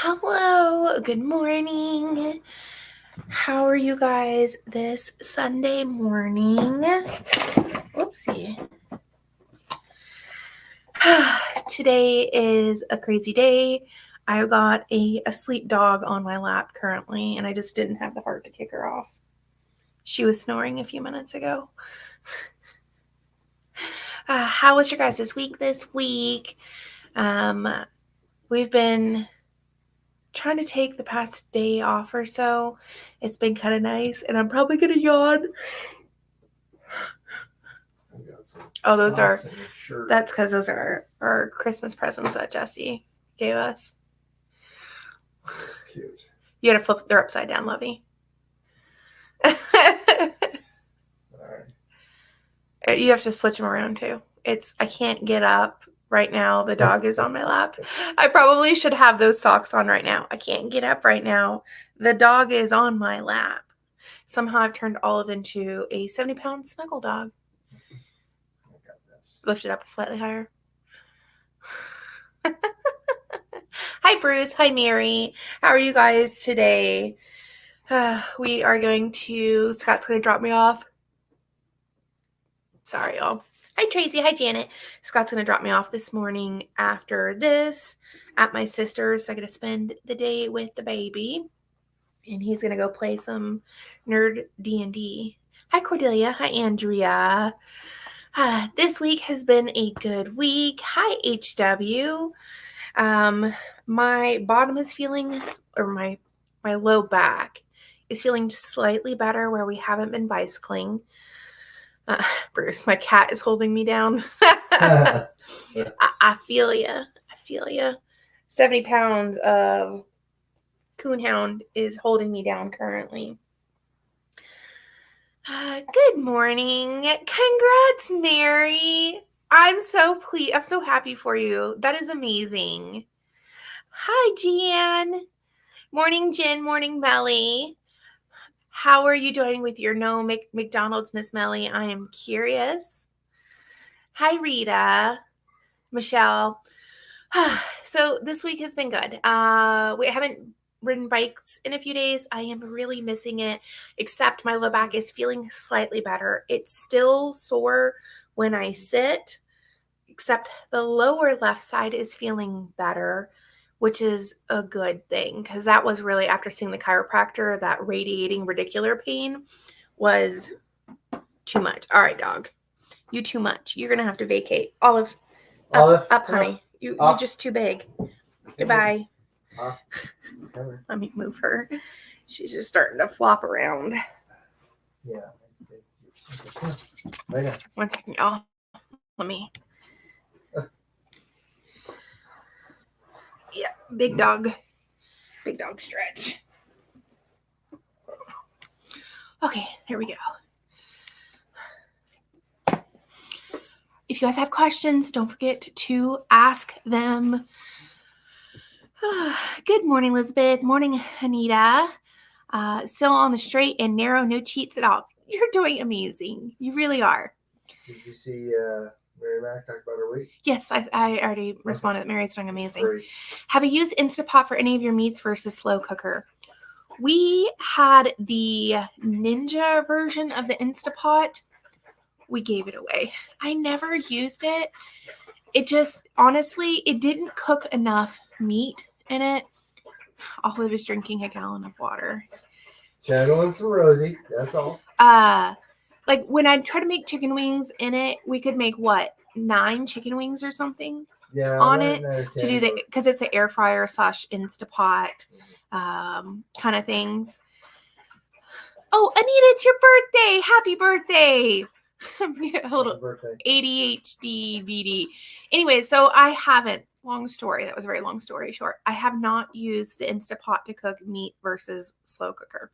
Hello, good morning. How are you guys this Sunday morning? Whoopsie. Today is a crazy day. I've got a asleep dog on my lap currently, and I just didn't have the heart to kick her off. She was snoring a few minutes ago. How was your guys' week this week? We've been trying to take the past day off or so. It's been kind of nice, and I'm probably gonna yawn. Oh, that's because those are our Christmas presents that Jesse gave us. Cute. You gotta flip, they're upside down, Lovey. All right. You have to switch them around too. I can't get up right now. The dog is on my lap. I probably should have those socks on right now. I can't get up right now. The dog is on my lap. Somehow I've turned Olive into a 70-pound snuggle dog. Lift it up slightly higher. Hi, Bruce. Hi, Mary. How are you guys today? Scott's going to drop me off. Sorry, y'all. Hi, Tracy. Hi, Janet. Scott's going to drop me off this morning after this at my sister's. So I get to spend the day with the baby. And he's going to go play some nerd D&D. Hi, Cordelia. Hi, Andrea. This week has been a good week. Hi, HW. My bottom is feeling, or my low back is feeling slightly better where we haven't been bicycling. Bruce, my cat is holding me down. I feel ya. 70 pounds of coonhound is holding me down currently. Good morning. Congrats, Mary. I'm so pleased. I'm so happy for you. That is amazing. Hi, Jan. Morning, Jen. Morning, Melly. How are you doing with your no McDonald's, Miss Melly? I am curious. Hi, Rita. Michelle. So this week has been good. We haven't ridden bikes in a few days. I am really missing it, except my low back is feeling slightly better. It's still sore when I sit, except the lower left side is feeling better, which is a good thing, because that was really, after seeing the chiropractor, that radiating radicular pain was too much. All right, dog. You too much. You're going to have to vacate. Olive, up honey. You're just too big. Goodbye. Let me move her. She's just starting to flop around. Yeah. Right. One second, y'all. Let me. Yeah, big dog stretch. Okay, there we go. If you guys have questions, don't forget to ask them. Good morning, Elizabeth. Morning, Anita. Still on the straight and narrow, no cheats at all. You're doing amazing. You really are. Did you see Mary Mac talk about her week? Yes, I already responded that Mary's doing amazing. Great. Have you used Instapot for any of your meats versus slow cooker? We had the Ninja version of the Instapot. We gave it away. I never used it. It just, honestly, it didn't cook enough meat in it. Olive is drinking a gallon of water. Channeling some Rosie, that's all. Like when I try to make chicken wings in it, we could make 9 chicken wings or something on it to do the, because it's an air fryer / Instapot kind of things. Oh, Anita, it's your birthday! Happy birthday! Hold on. ADHD BD. Anyway, so I haven't. Long story. That was a very long story short. I have not used the Instapot to cook meat versus slow cooker.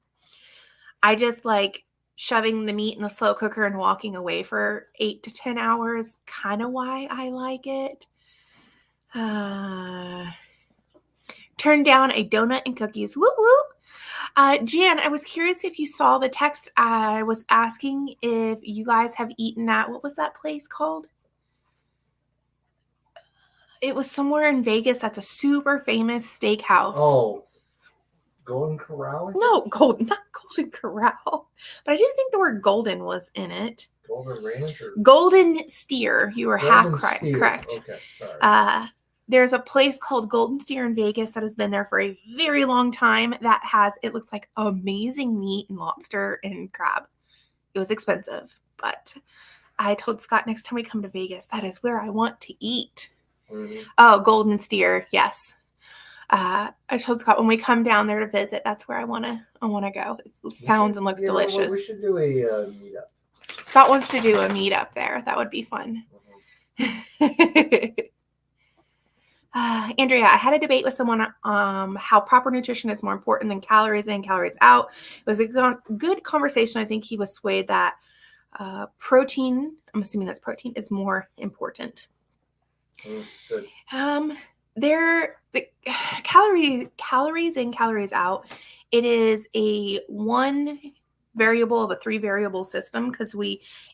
I just like shoving the meat in the slow cooker and walking away for 8 to 10 hours. Kind of why I like it. Turn down a donut and cookies. Woo woo. Jan, I was curious if you saw the text. I was asking if you guys have eaten at, what was that place called? It was somewhere in Vegas that's a super famous steakhouse. Oh, Golden Corral? No, not Golden Corral. But I did think the word golden was in it. Golden Ranch or Golden Steer. You were half correct. Okay, sorry. There's a place called Golden Steer in Vegas that has been there for a very long time that has, it looks like amazing meat and lobster and crab. It was expensive, but I told Scott next time we come to Vegas, that is where I want to eat. Mm-hmm. Oh, Golden Steer, yes. I told Scott when we come down there to visit, that's where I wanna go. It sounds and looks delicious. We should do a meetup. Scott wants to do a meetup there. That would be fun. Mm-hmm. Andrea, I had a debate with someone how proper nutrition is more important than calories in, calories out. It was a good conversation. I think he was swayed that protein, I'm assuming that's protein, is more important. Good. The calories in, calories out, it is a one variable of a 3 variable system because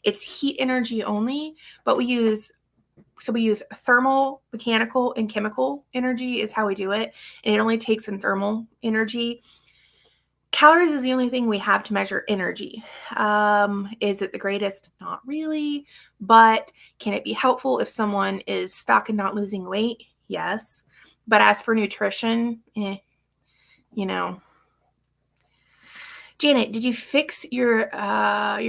it's heat energy only, but we use thermal, mechanical, and chemical energy is how we do it. And it only takes in thermal energy. Calories is the only thing we have to measure energy. Is it the greatest? Not really. But can it be helpful if someone is stuck and not losing weight? Yes. But as for nutrition, Janet, did you fix your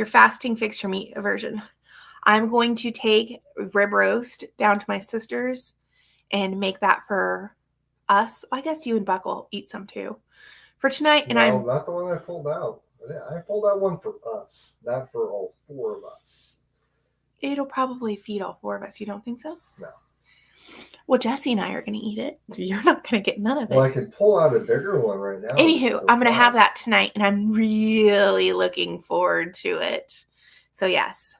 fasting, fix your meat aversion? I'm going to take rib roast down to my sister's and make that for us. I guess you and Buck will eat some too for tonight. And no, not the one I pulled out. I pulled out one for us, not for all 4 of us. It'll probably feed all 4 of us. You don't think so? No. Well, Jesse and I are going to eat it. You're not going to get none of it. Well, I could pull out a bigger one right now. Anywho, I'm going to have that tonight, and I'm really looking forward to it. So, yes.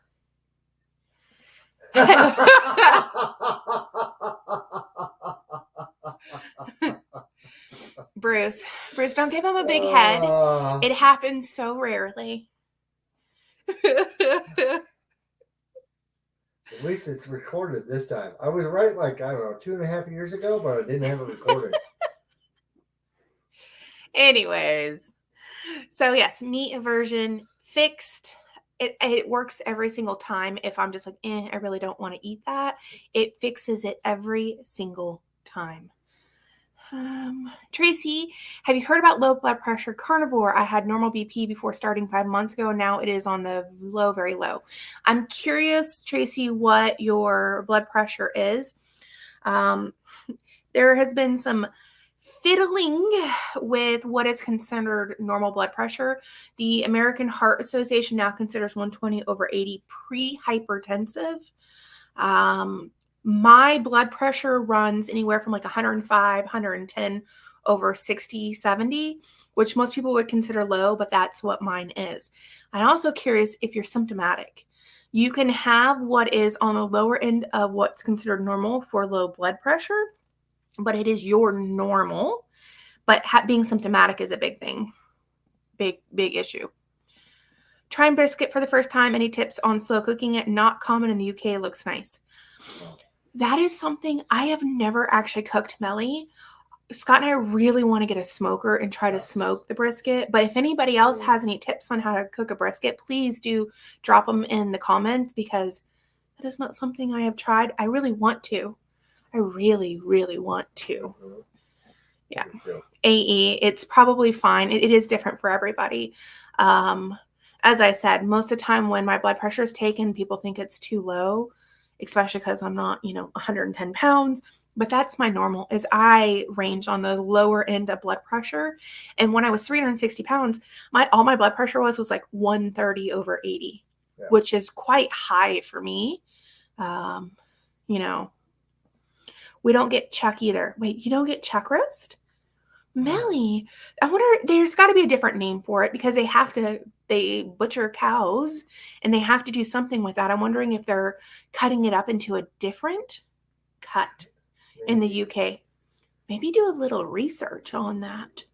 Bruce, don't give him a big head. It happens so rarely. At least it's recorded this time. I was right, 2.5 years ago, but I didn't have it recorded. Anyways, so yes, meat aversion fixed. It works every single time. If I'm just like, I really don't want to eat that, it fixes it every single time. Tracy, have you heard about low blood pressure carnivore? I had normal BP before starting 5 months ago. Now it is on the low, very low. I'm curious, Tracy, what your blood pressure is. There has been some fiddling with what is considered normal blood pressure. The American Heart Association now considers 120/80 pre-hypertensive. My blood pressure runs anywhere from 105, 110/60, 70, which most people would consider low, but that's what mine is. I'm also curious if you're symptomatic. You can have what is on the lower end of what's considered normal for low blood pressure, but it is your normal. But being symptomatic is a big thing, big issue. Trying brisket for the first time. Any tips on slow cooking it? Not common in the UK. Looks nice. That is something I have never actually cooked, Melly. Scott and I really want to get a smoker and try to smoke the brisket. But if anybody else has any tips on how to cook a brisket, please do drop them in the comments because that is not something I have tried. I really want to. I really, really want to. Yeah. AE, it's probably fine. It is different for everybody. As I said, most of the time when my blood pressure is taken, people think it's too low, especially because I'm not, 110 pounds. But that's my normal, is I range on the lower end of blood pressure. And when I was 360 pounds, all my blood pressure was 130/80, which is quite high for me. We don't get chuck either. Wait, you don't get chuck roast? Melly, I wonder, there's got to be a different name for it because they butcher cows and they have to do something with that. I'm wondering if they're cutting it up into a different cut in the UK. Maybe do a little research on that.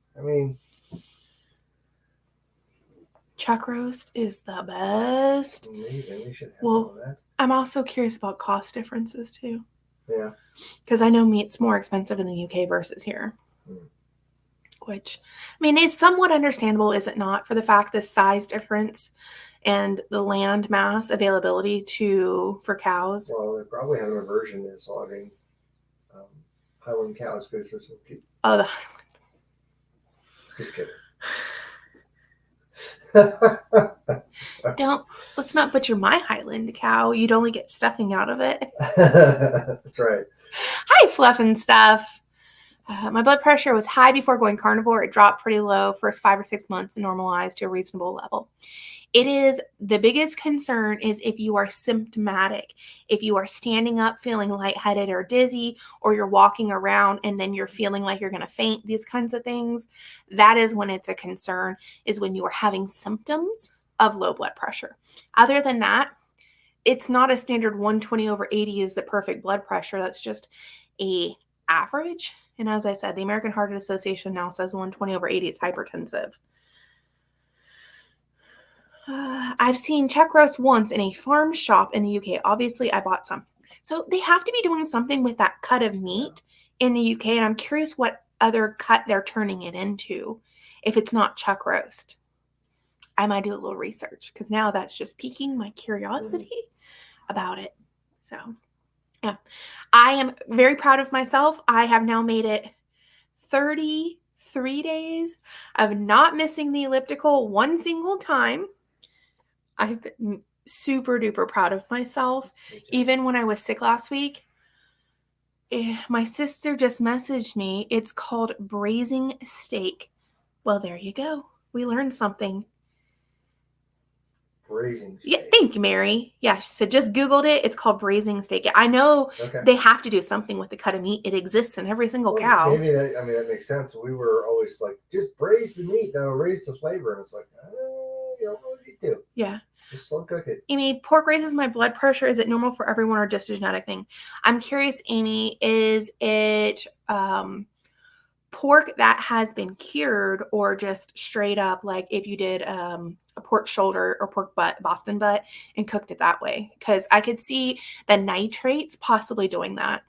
Chuck roast is the best. Maybe we should have some of that. I'm also curious about cost differences too. Yeah. Because I know meat's more expensive in the UK versus here. Mm. Which, I mean, is somewhat understandable, is it not, for the fact the size difference and the land mass availability for cows. Well, they probably have an aversion to slaughtering Highland cows because they're so cute. Oh, the Just kidding. let's not butcher my Highland cow. You'd only get stuffing out of it. That's right. Hi, Fluff and stuff. My blood pressure was high before going carnivore. It dropped pretty low first 5 or 6 months and normalized to a reasonable level. It is the biggest concern is if you are symptomatic, if you are standing up feeling lightheaded or dizzy, or you're walking around and then you're feeling like you're going to faint, these kinds of things. That is when it's a concern, is when you are having symptoms of low blood pressure. Other than that, it's not a standard 120/80 is the perfect blood pressure. That's just a average. And as I said, the American Heart Association now says 120/80 is hypertensive. I've seen chuck roast once in a farm shop in the UK. Obviously, I bought some. So they have to be doing something with that cut of meat in the UK. And I'm curious what other cut they're turning it into if it's not chuck roast. I might do a little research because now that's just piquing my curiosity about it. So, yeah. I am very proud of myself. I have now made it 33 days of not missing the elliptical one single time. I've been super duper proud of myself. Even when I was sick last week, my sister just messaged me. It's called braising steak. Well, there you go. We learned something. Braising steak. Yeah, thank you, Mary. Yeah, she said just Googled it. It's called braising steak. I know they have to do something with the cut of meat. It exists in every single cow. Maybe that makes sense. We were always like, just braise the meat. That'll raise the flavor. And it's like, you don't really need to. Yeah. Just slow cook it. Amy, pork raises my blood pressure. Is it normal for everyone or just a genetic thing? I'm curious, Amy, is it pork that has been cured or just straight up like if you did a pork shoulder or pork butt, Boston butt, and cooked it that way? Because I could see the nitrates possibly doing that.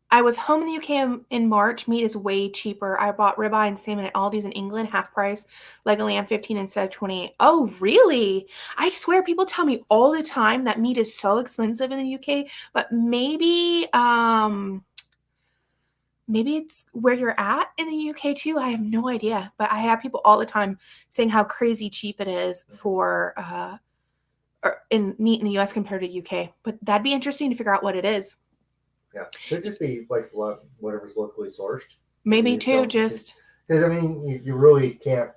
I was home in the UK in March. Meat is way cheaper. I bought ribeye and salmon at Aldi's in England, half price. Leg of lamb, 15 instead of 28. Oh, really? I swear people tell me all the time that meat is so expensive in the UK, but maybe it's where you're at in the UK too. I have no idea, but I have people all the time saying how crazy cheap it is for in meat in the US compared to UK. But that'd be interesting to figure out what it is. Yeah, could just be like whatever's locally sourced. Maybe too, just because I mean, you really can't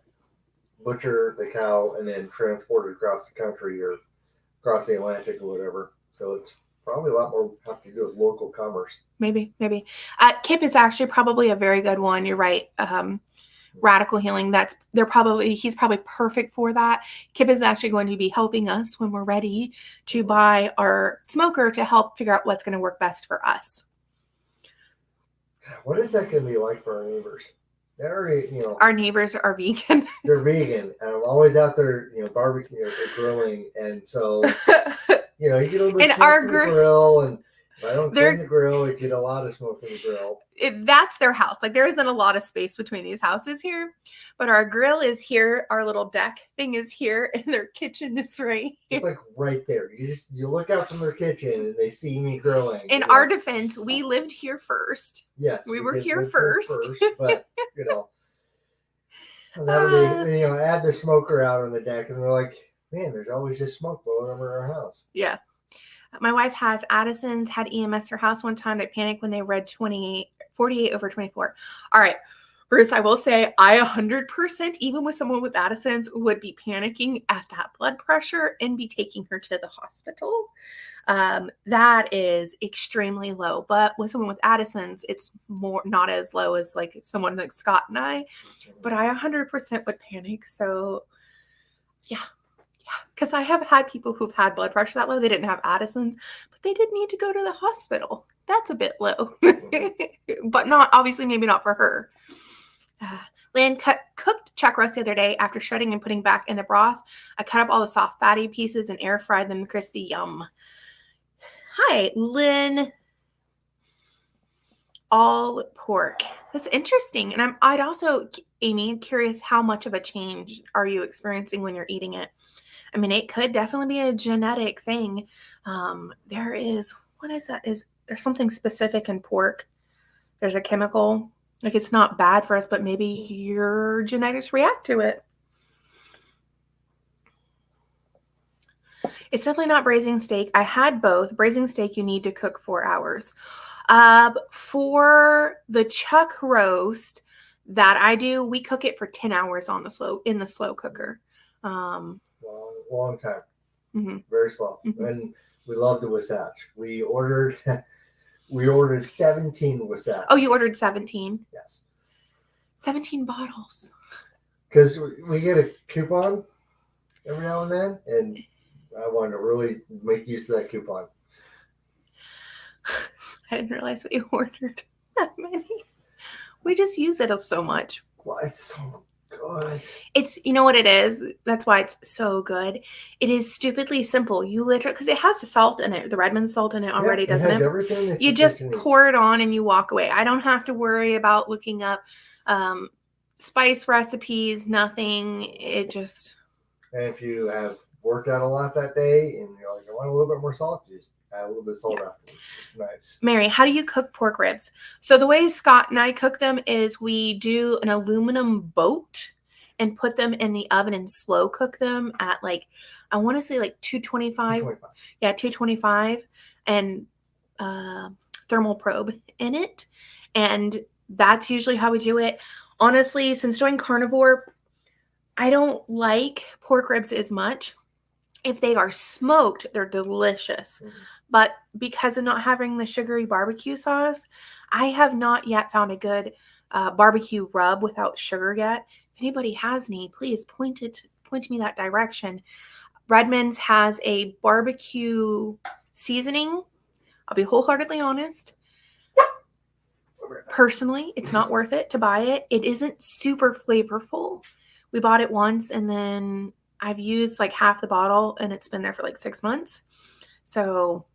butcher the cow and then transport it across the country or across the Atlantic or whatever. So it's probably a lot more have to do with local commerce. Maybe. Kip is actually probably a very good one. You're right. Radical healing. He's probably perfect for that. Kip is actually going to be helping us when we're ready to buy our smoker to help figure out what's going to work best for us. What is that going to be like for our neighbors? They're already, our neighbors are vegan. They're vegan, and I'm always out there, barbecuing or grilling, and so, you get a little bit of smoke from the grill, and if I don't clean the grill, I get a lot of smoke from the grill. That's their house. Like there isn't a lot of space between these houses here, but our grill is here. Our little deck thing is here, and their kitchen is right here. It's like right there. You look out from their kitchen and they see me grilling. In our defense, we lived here first. Yes, we were here first. But that'll be add the smoker out on the deck, and they're like, man, there's always just smoke blowing over our house. Yeah. My wife has Addison's, had EMS her house one time. They panicked when they read 48/24. All right, Bruce, I will say I 100%, even with someone with Addison's, would be panicking at that blood pressure and be taking her to the hospital. That is extremely low. But with someone with Addison's, it's not as low as like someone like Scott and I. But I 100% would panic. So, yeah. Because I have had people who've had blood pressure that low. They didn't have Addison's, but they did need to go to the hospital. That's a bit low. But not, obviously, maybe not for her. Lynn cooked chuck roast the other day after shredding and putting back in the broth. I cut up all the soft fatty pieces and air fried them crispy. Yum. Hi, Lynn. All pork. That's interesting. And I'd also, Amy, curious, how much of a change are you experiencing when you're eating it? I mean, it could definitely be a genetic thing. There is, what is that? There's something specific in pork? There's a chemical. Like, it's not bad for us, but maybe your genetics react to it. It's definitely not braising steak. I had both. Braising steak, you need to cook 4 hours. For the chuck roast that I do, we cook it for 10 hours in the slow cooker. Long time. Mm-hmm. Very slow. Mm-hmm. And we love the Wasatch. We ordered 17 Wasatch. Oh, you ordered 17? Yes. 17 bottles. Because we get a coupon every now and then, and I wanted to really make use of that coupon. I didn't realize we ordered that many. We just use it so much. Well, it's so good. It's, you know what it is? That's why it's so good. It is stupidly simple. You literally, because it has the salt in it, the Redmond salt in it already, doesn't it? It has everything that you just pour it on and you walk away. I don't have to worry about looking up spice recipes, nothing. It just. And if you have worked out a lot that day and you're like, I want a little bit more salt, you just add a little bit of salt afterwards. It's nice. Mary, how do you cook pork ribs? So the way Scott and I cook them is we do an aluminum boat and put them in the oven and slow cook them at I want to say 225. Yeah, 225 and thermal probe in it. And that's usually how we do it. Honestly, since doing carnivore, I don't like pork ribs as much. If they are smoked, they're delicious. Mm-hmm. But because of not having the sugary barbecue sauce, I have not yet found a good barbecue rub without sugar yet. If anybody has any, please point me that direction. Redmond's has a barbecue seasoning. I'll be wholeheartedly honest. Personally, it's not worth it to buy it. It isn't super flavorful. We bought it once and then I've used half the bottle and it's been there for 6 months. So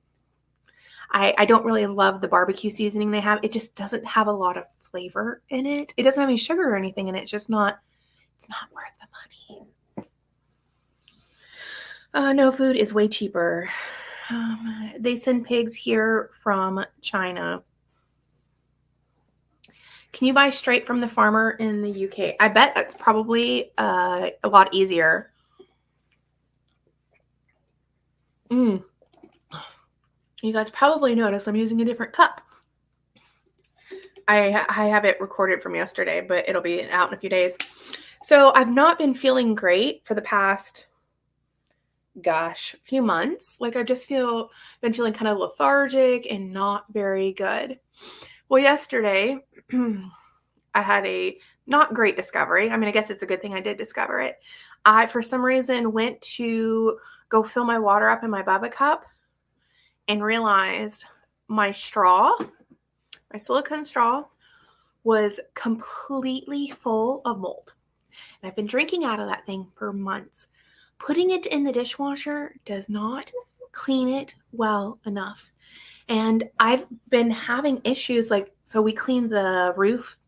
I don't really love the barbecue seasoning they have. It just doesn't have a lot of flavor in it. It doesn't have any sugar or anything in it. It's just not, it's not worth the money. No food is way cheaper. They send pigs here from China. Can you buy straight from the farmer in the UK? I bet that's probably a lot easier. You guys probably noticed I'm using a different cup. I have it recorded from yesterday, but it'll be out in a few days. So I've not been feeling great for the past, few months. I've just been feeling kind of lethargic and not very good. Well, yesterday I had a not great discovery. I mean, I guess it's a good thing I did discover it. I, for some reason, went to go fill my water up in my Bubba cup and realized my silicone straw, was completely full of mold. And I've been drinking out of that thing for months. Putting it in the dishwasher does not clean it well enough. And I've been having issues so we cleaned the roof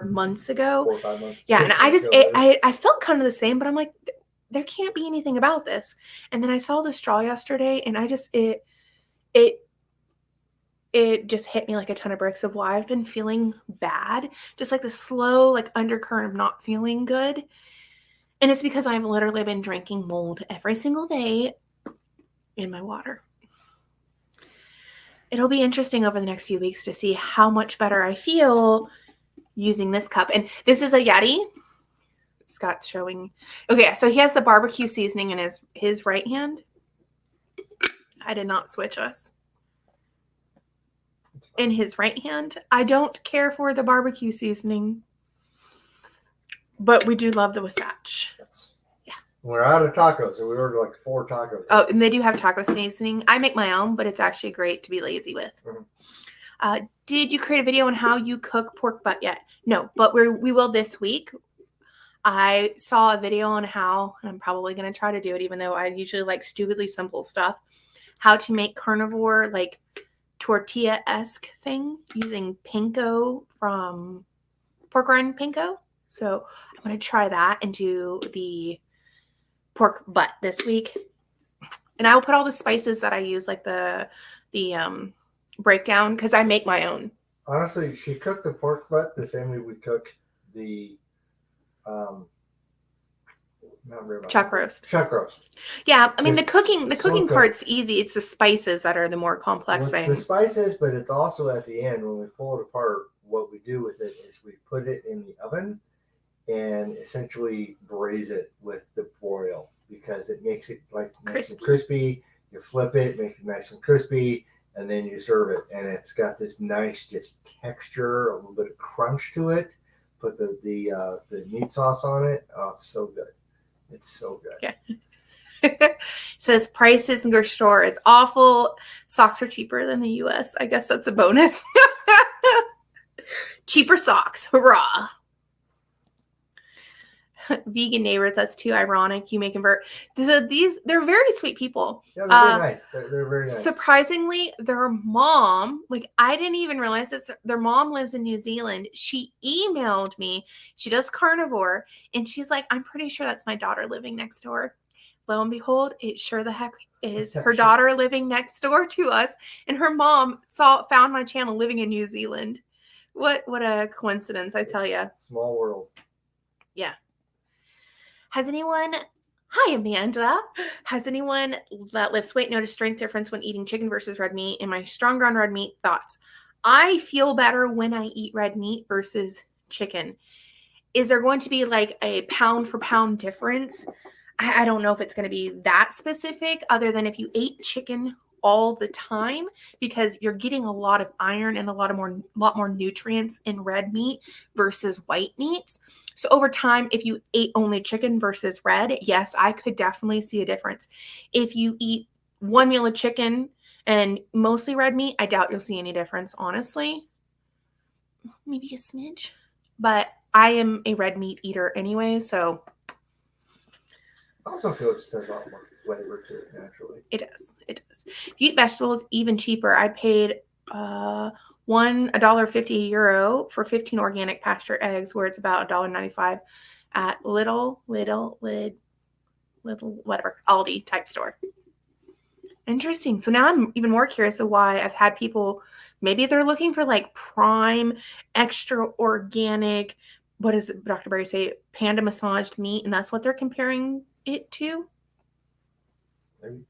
months ago. 4 or 5 months. Yeah, and I felt kind of the same, but I'm like, there can't be anything about this. And then I saw the straw yesterday and it just hit me like a ton of bricks of why I've been feeling bad. Just the slow undercurrent of not feeling good. And it's because I've literally been drinking mold every single day in my water. It'll be interesting over the next few weeks to see how much better I feel using this cup. And this is a Yeti. Scott's showing. Okay, so he has the barbecue seasoning in his right hand. I did not switch us. In his right hand. I don't care for the barbecue seasoning, but we do love the Wasatch. Yes. Yeah. We're out of tacos, so we ordered 4 tacos. Oh, and they do have taco seasoning. I make my own, but it's actually great to be lazy with. Mm-hmm. Did you create a video on how you cook pork butt yet? No, but we will this week. I saw a video on how, and I'm probably going to try to do it, even though I usually like stupidly simple stuff, how to make carnivore, like tortilla-esque thing using panko from pork rind panko. So I'm going to try that and do the pork butt this week. And I will put all the spices that I use, like the breakdown, because I make my own. Honestly, she cooked the pork butt the same way we cook the not ribeye. Chuck roast. Chuck roast. Yeah, I mean Just the so cooking good. part's easy. It's the spices that are the more complex Well, it's thing. the spices, but it's also at the end when we pull it apart. What we do with it is we put it in the oven and essentially braise it with the broil because it makes it like nice and crispy. You flip it, make it nice and crispy, and then you serve it. And it's got this nice just texture, a little bit of crunch to it. Put the meat sauce on it. Oh, it's so good. It's so good. Yeah. Says prices in grocery store is awful. Socks are cheaper than the US. I guess that's a bonus. Cheaper socks. Hurrah. Vegan neighbors, that's too ironic. You may convert. They're very sweet people. Yeah, they're very nice. They're very nice. Surprisingly, their mom, like I didn't even realize this, their mom lives in New Zealand. She emailed me. She does carnivore, and she's like, I'm pretty sure that's my daughter living next door. Lo and behold, it sure the heck is her daughter living next door to us, and her mom found my channel living in New Zealand. What a coincidence, I tell you. Small world. Yeah. Hi, Amanda. Has anyone that lifts weight noticed strength difference when eating chicken versus red meat? And my stronger on red meat thoughts. I feel better when I eat red meat versus chicken. Is there going to be like a pound for pound difference? I don't know if it's going to be that specific, other than if you ate chicken all the time, because you're getting a lot of iron and a lot more nutrients in red meat versus white meats. So over time, if you ate only chicken versus red, yes, I could definitely see a difference. If you eat one meal of chicken and mostly red meat, I doubt you'll see any difference, honestly. Maybe a smidge, but I am a red meat eater anyway, so. I also feel it just has a lot more flavor to it naturally. It does. If you eat vegetables, even cheaper. I paid €1.50 for 15 organic pasture eggs, where it's about $1.95 at little whatever Aldi type store. Interesting. So now I'm even more curious of why I've had people, maybe they're looking for like prime, extra organic, what does Dr. Berry say, panda massaged meat, and that's what they're comparing it to. Maybe.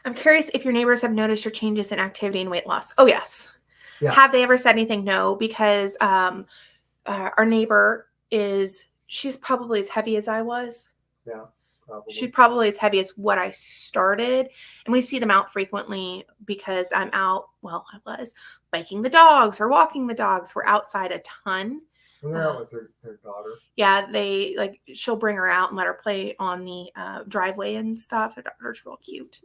I'm curious if your neighbors have noticed your changes in activity and weight loss. Oh, yes. Yeah. Have they ever said anything? No, because our neighbor she's probably as heavy as I was. Yeah, probably. She's probably as heavy as what I started. And we see them out frequently because I'm out, I was biking the dogs or walking the dogs. We're outside a ton. And they're out with their daughter. Yeah, she'll bring her out and let her play on the driveway and stuff. Her daughter's real cute.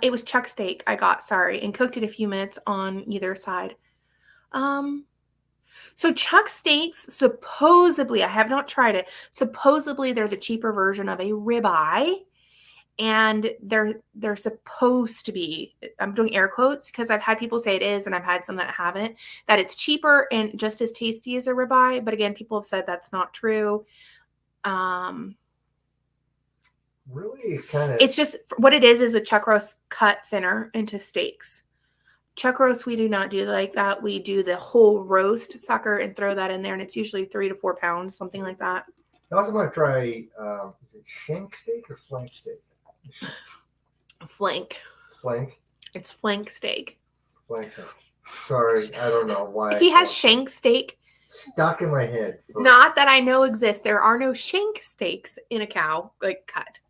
It was chuck steak I got, and cooked it a few minutes on either side. So chuck steaks, supposedly, I have not tried it. Supposedly, they're the cheaper version of a ribeye. And they're supposed to be, I'm doing air quotes because I've had people say it is, and I've had some that haven't, that it's cheaper and just as tasty as a ribeye. But again, people have said that's not true. Really, kind of. It's just what it is a chuck roast cut thinner into steaks. Chuck roast, we do not do like that. We do the whole roast sucker and throw that in there, and it's usually 3 to 4 pounds, something like that. I also want to try, is it shank steak or flank steak? Flank. Flank? It's flank steak. Flank steak. Sorry, I don't know why. He has shank steak. Stuck in my head. Not that I know exists. There are no shank steaks in a cow, like cut.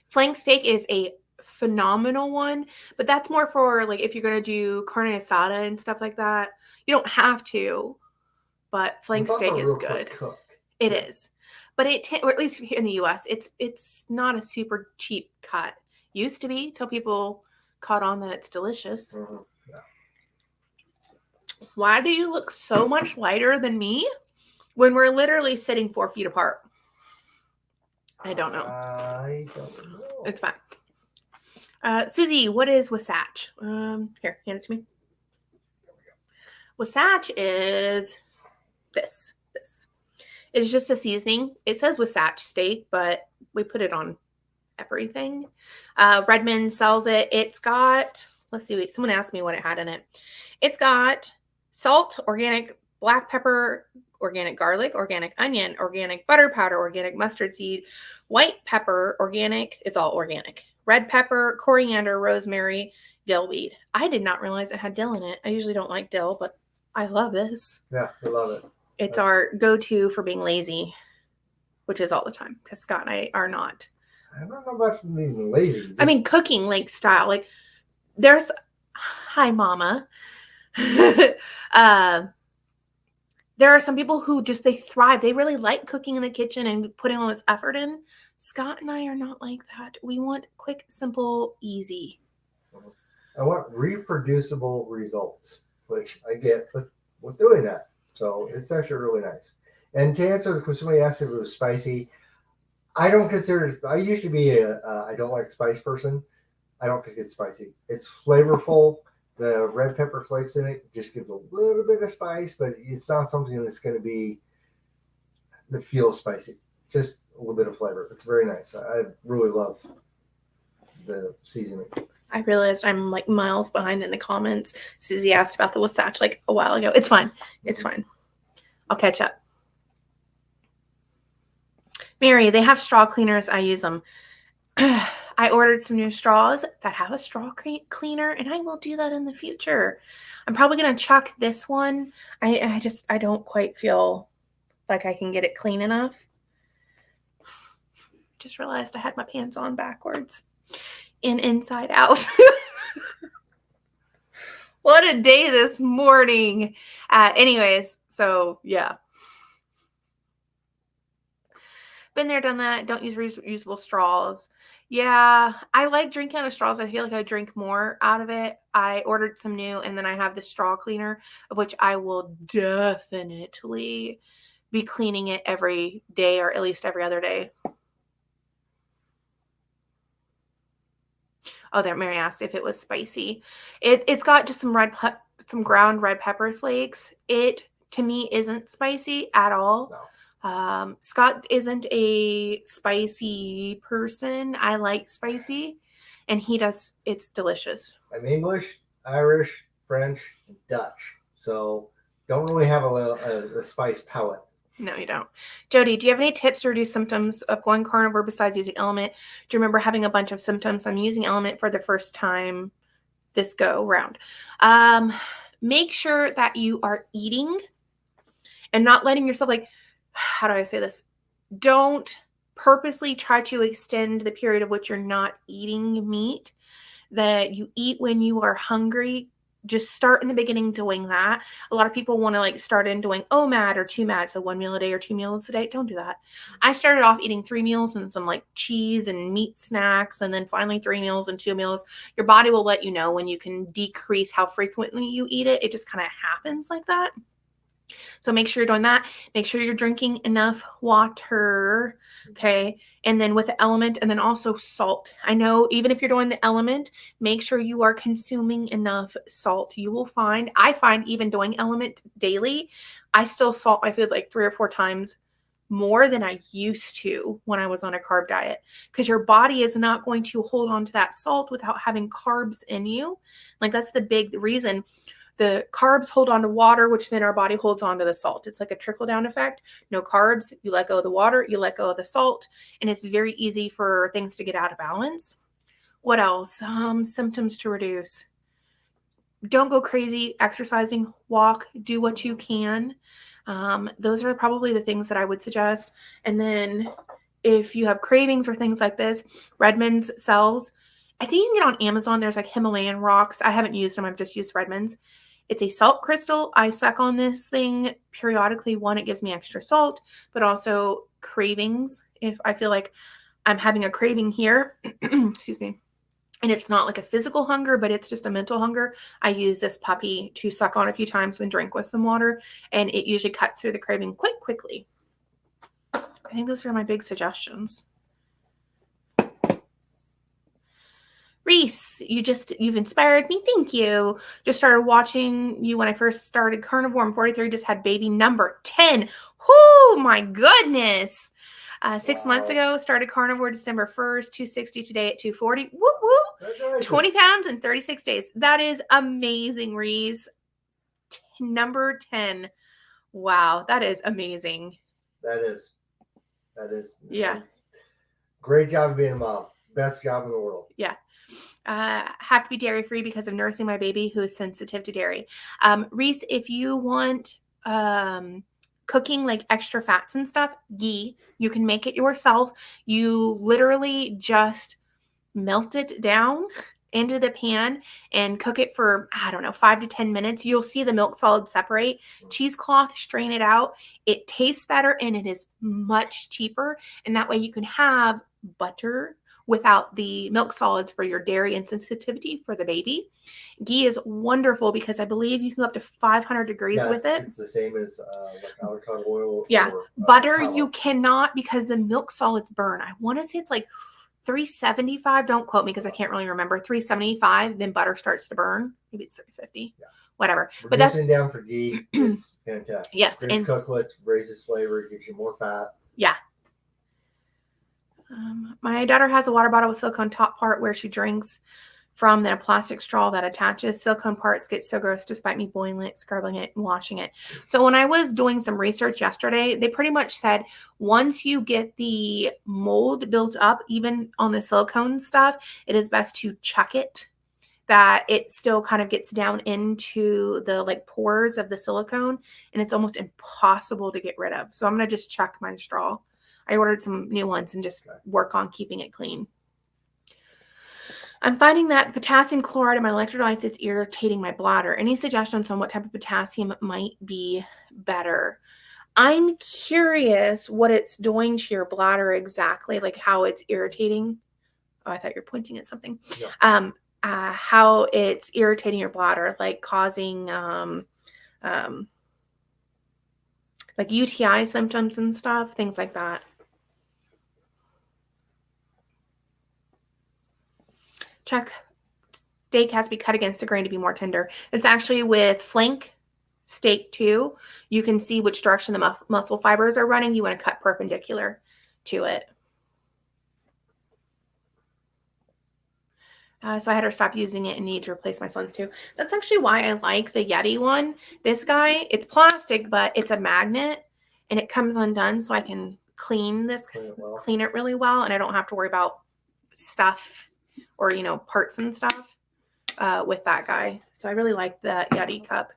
Flank steak is a phenomenal one, but that's more for like if you're going to do carne asada and stuff like that. You don't have to, but flank steak is good. It is. But or at least here in the US, it's not a super cheap cut. Used to be till people caught on that it's delicious. Mm-hmm. Yeah. Why do you look so much lighter than me when we're literally sitting 4 feet apart? I don't know. I don't know. It's fine. Susie, what is Wasatch? Here, hand it to me. Wasatch is this. It's just a seasoning. It says Wasatch steak, but we put it on everything. Redmond sells it. It's got, let's see, someone asked me what it had in it. It's got salt, organic black pepper, organic garlic, organic onion, organic butter powder, organic mustard seed, white pepper, organic. It's all organic. Red pepper, coriander, rosemary, dill weed. I did not realize it had dill in it. I usually don't like dill, but I love this. Yeah, I love it. It's our go-to for being lazy, which is all the time because Scott and I are not. I don't know about being lazy. I mean, cooking like style. Like there's, hi, mama. There are some people who just, they thrive. They really like cooking in the kitchen and putting all this effort in. Scott and I are not like that. We want quick, simple, easy. I want reproducible results, which I get with doing that. So it's actually really nice. And to answer the question, somebody asked if it was spicy. I don't consider it. I used to be I don't like spice person. I don't think it's spicy. It's flavorful. The red pepper flakes in it just gives a little bit of spice, but it's not something that's going to be that feels spicy. Just a little bit of flavor. It's very nice. I really love the seasoning. I realized I'm like miles behind in the comments. Susie asked about the Wasatch like a while ago. It's fine. It's fine. I'll catch up. Mary, they have straw cleaners. I use them. I ordered some new straws that have a straw cleaner, and I will do that in the future. I'm probably going to chuck this one. I don't quite feel like I can get it clean enough. Just realized I had my pants on backwards and inside out. What a day this morning. Anyways, so yeah. Been there, done that. Don't use reusable straws. Yeah, I like drinking out of straws. I feel like I drink more out of it. I ordered some new, and then I have the straw cleaner, of which I will definitely be cleaning it every day or at least every other day. Oh, there, Mary asked if it was spicy. It's got just some ground red pepper flakes. It, to me, isn't spicy at all. No. Scott isn't a spicy person. I like spicy, and he does. It's delicious. I'm English, Irish, French, and Dutch, so don't really have a spice palate. No, you don't. Jody, do you have any tips to reduce symptoms of going carnivore besides using Element? Do you remember having a bunch of symptoms? I'm using Element for the first time this go round. Make sure that you are eating and not letting yourself, like, how do I say this? Don't purposely try to extend the period of which you're not eating meat. That you eat when you are hungry. Just start in the beginning doing that. A lot of people want to like start in doing OMAD or 2MAD, so 1 meal a day or 2 meals a day. Don't do that. I started off eating 3 meals and some like cheese and meat snacks, and then finally 3 meals and 2 meals. Your body will let you know when you can decrease how frequently you eat it. It just kind of happens like that. So make sure you're doing that. Make sure you're drinking enough water, okay? And then with the Element, and then also salt. I know even if you're doing the Element, make sure you are consuming enough salt. You will find, I find even doing Element daily, I still salt my food like 3 or 4 times more than I used to when I was on a carb diet, because your body is not going to hold on to that salt without having carbs in you. Like that's the big reason. The carbs hold on to water, which then our body holds on to the salt. It's like a trickle-down effect. No carbs, you let go of the water, you let go of the salt, and it's very easy for things to get out of balance. What else? Symptoms to reduce. Don't go crazy exercising, walk, do what you can. Those are probably the things that I would suggest. And then if you have cravings or things like this, Redmond's sells, I think you can get on Amazon, there's like Himalayan rocks. I haven't used them, I've just used Redmond's. It's a salt crystal. I suck on this thing periodically. One, it gives me extra salt, but also cravings. If I feel like I'm having a craving here, excuse me, and it's not like a physical hunger, but it's just a mental hunger, I use this puppy to suck on a few times and drink with some water, and it usually cuts through the craving quite quickly. I think those are my big suggestions. Reese, you've inspired me. Thank you. Just started watching you when I first started Carnivore. I'm 43, just had baby number 10. Oh my goodness. 6 months ago, started Carnivore December 1st, 260 today at 240. Woo woo. 20 pounds in 36 days. That is amazing, Reese. Number 10. Wow, that is amazing. That is. Yeah. Great job being a mom. Best job in the world. Yeah. Have to be dairy free because of nursing my baby who is sensitive to dairy. Reese, if you want cooking like extra fats and stuff, ghee, you can make it yourself. You literally just melt it down into the pan and cook it for, I don't know, 5 to 10 minutes. You'll see the milk solids separate. Cheesecloth, strain it out. It tastes better and it is much cheaper. And that way you can have butter without the milk solids for your dairy insensitivity for the baby. Ghee is wonderful because I believe you can go up to 500 degrees with it. It's the same as like avocado oil. Yeah. Or, butter, tallow. you cannot because the milk solids burn. I want to say it's like 375. Don't quote me because I can't really remember. 375. Then butter starts to burn. Maybe it's 350. Yeah. Whatever. But that's down for ghee. It's fantastic. Yes. And cooklets, raises flavor, gives you more fat. Yeah. My daughter has a water bottle with silicone top part where she drinks from, then a plastic straw that attaches. Silicone parts get so gross despite me boiling it, scrubbing it, and washing it. So when I was doing some research yesterday, they pretty much said once you get the mold built up, even on the silicone stuff, it is best to chuck it, that it still kind of gets down into the like pores of the silicone, and it's almost impossible to get rid of. So I'm going to just chuck my straw. I ordered some new ones and just work on keeping it clean. I'm finding that potassium chloride in my electrolytes is irritating my bladder. Any suggestions on what type of potassium might be better? I'm curious what it's doing to your bladder exactly, like how it's irritating. Oh, I thought you were pointing at something. Yeah. How it's irritating your bladder, like causing like UTI symptoms and stuff, things like that. Check. Steak has to be cut against the grain to be more tender. It's actually with flank steak too. You can see which direction the muscle fibers are running. You want to cut perpendicular to it. So I had her stop using it and need to replace my son's too. That's actually why I like the Yeti one. This guy, it's plastic, but it's a magnet and it comes undone so I can clean it really well, and I don't have to worry about stuff or, parts and stuff with that guy. So I really like the Yeti cup.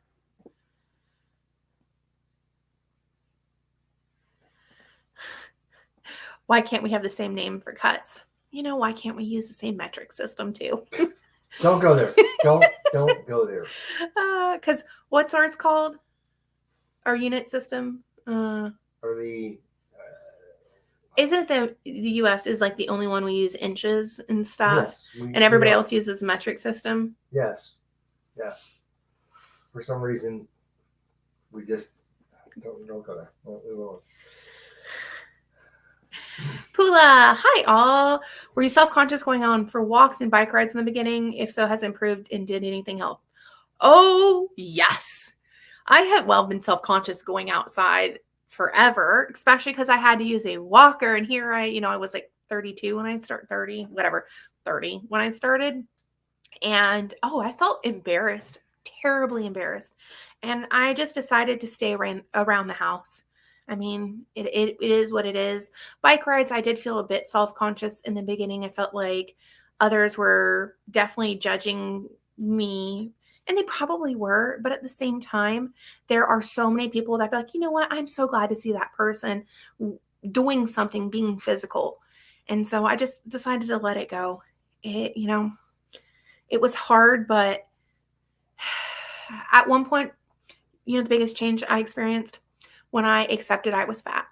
Why can't we have the same name for cuts? Why can't we use the same metric system too? Don't go there. Don't go there. Because what's ours called? Our unit system? Isn't it the U.S. is like the only one we use inches and stuff? Yes, and everybody else uses metric system? Yes. For some reason, we just don't go there. We won't. Pula, hi all. Were you self-conscious going on for walks and bike rides in the beginning? If so, has it improved and did anything help? Oh, yes. I have, been self-conscious going outside forever, especially because I had to use a walker. And here I was like 32 when I started, 30 when I started. And, I felt embarrassed, terribly embarrassed. And I just decided to stay around the house. I mean, it is what it is. Bike rides, I did feel a bit self-conscious in the beginning. I felt like others were definitely judging me, and they probably were. But at the same time, there are so many people that be like, you know what? I'm so glad to see that person doing something, being physical. And so I just decided to let it go. It was hard, but At one point, the biggest change I experienced when I accepted I was fat.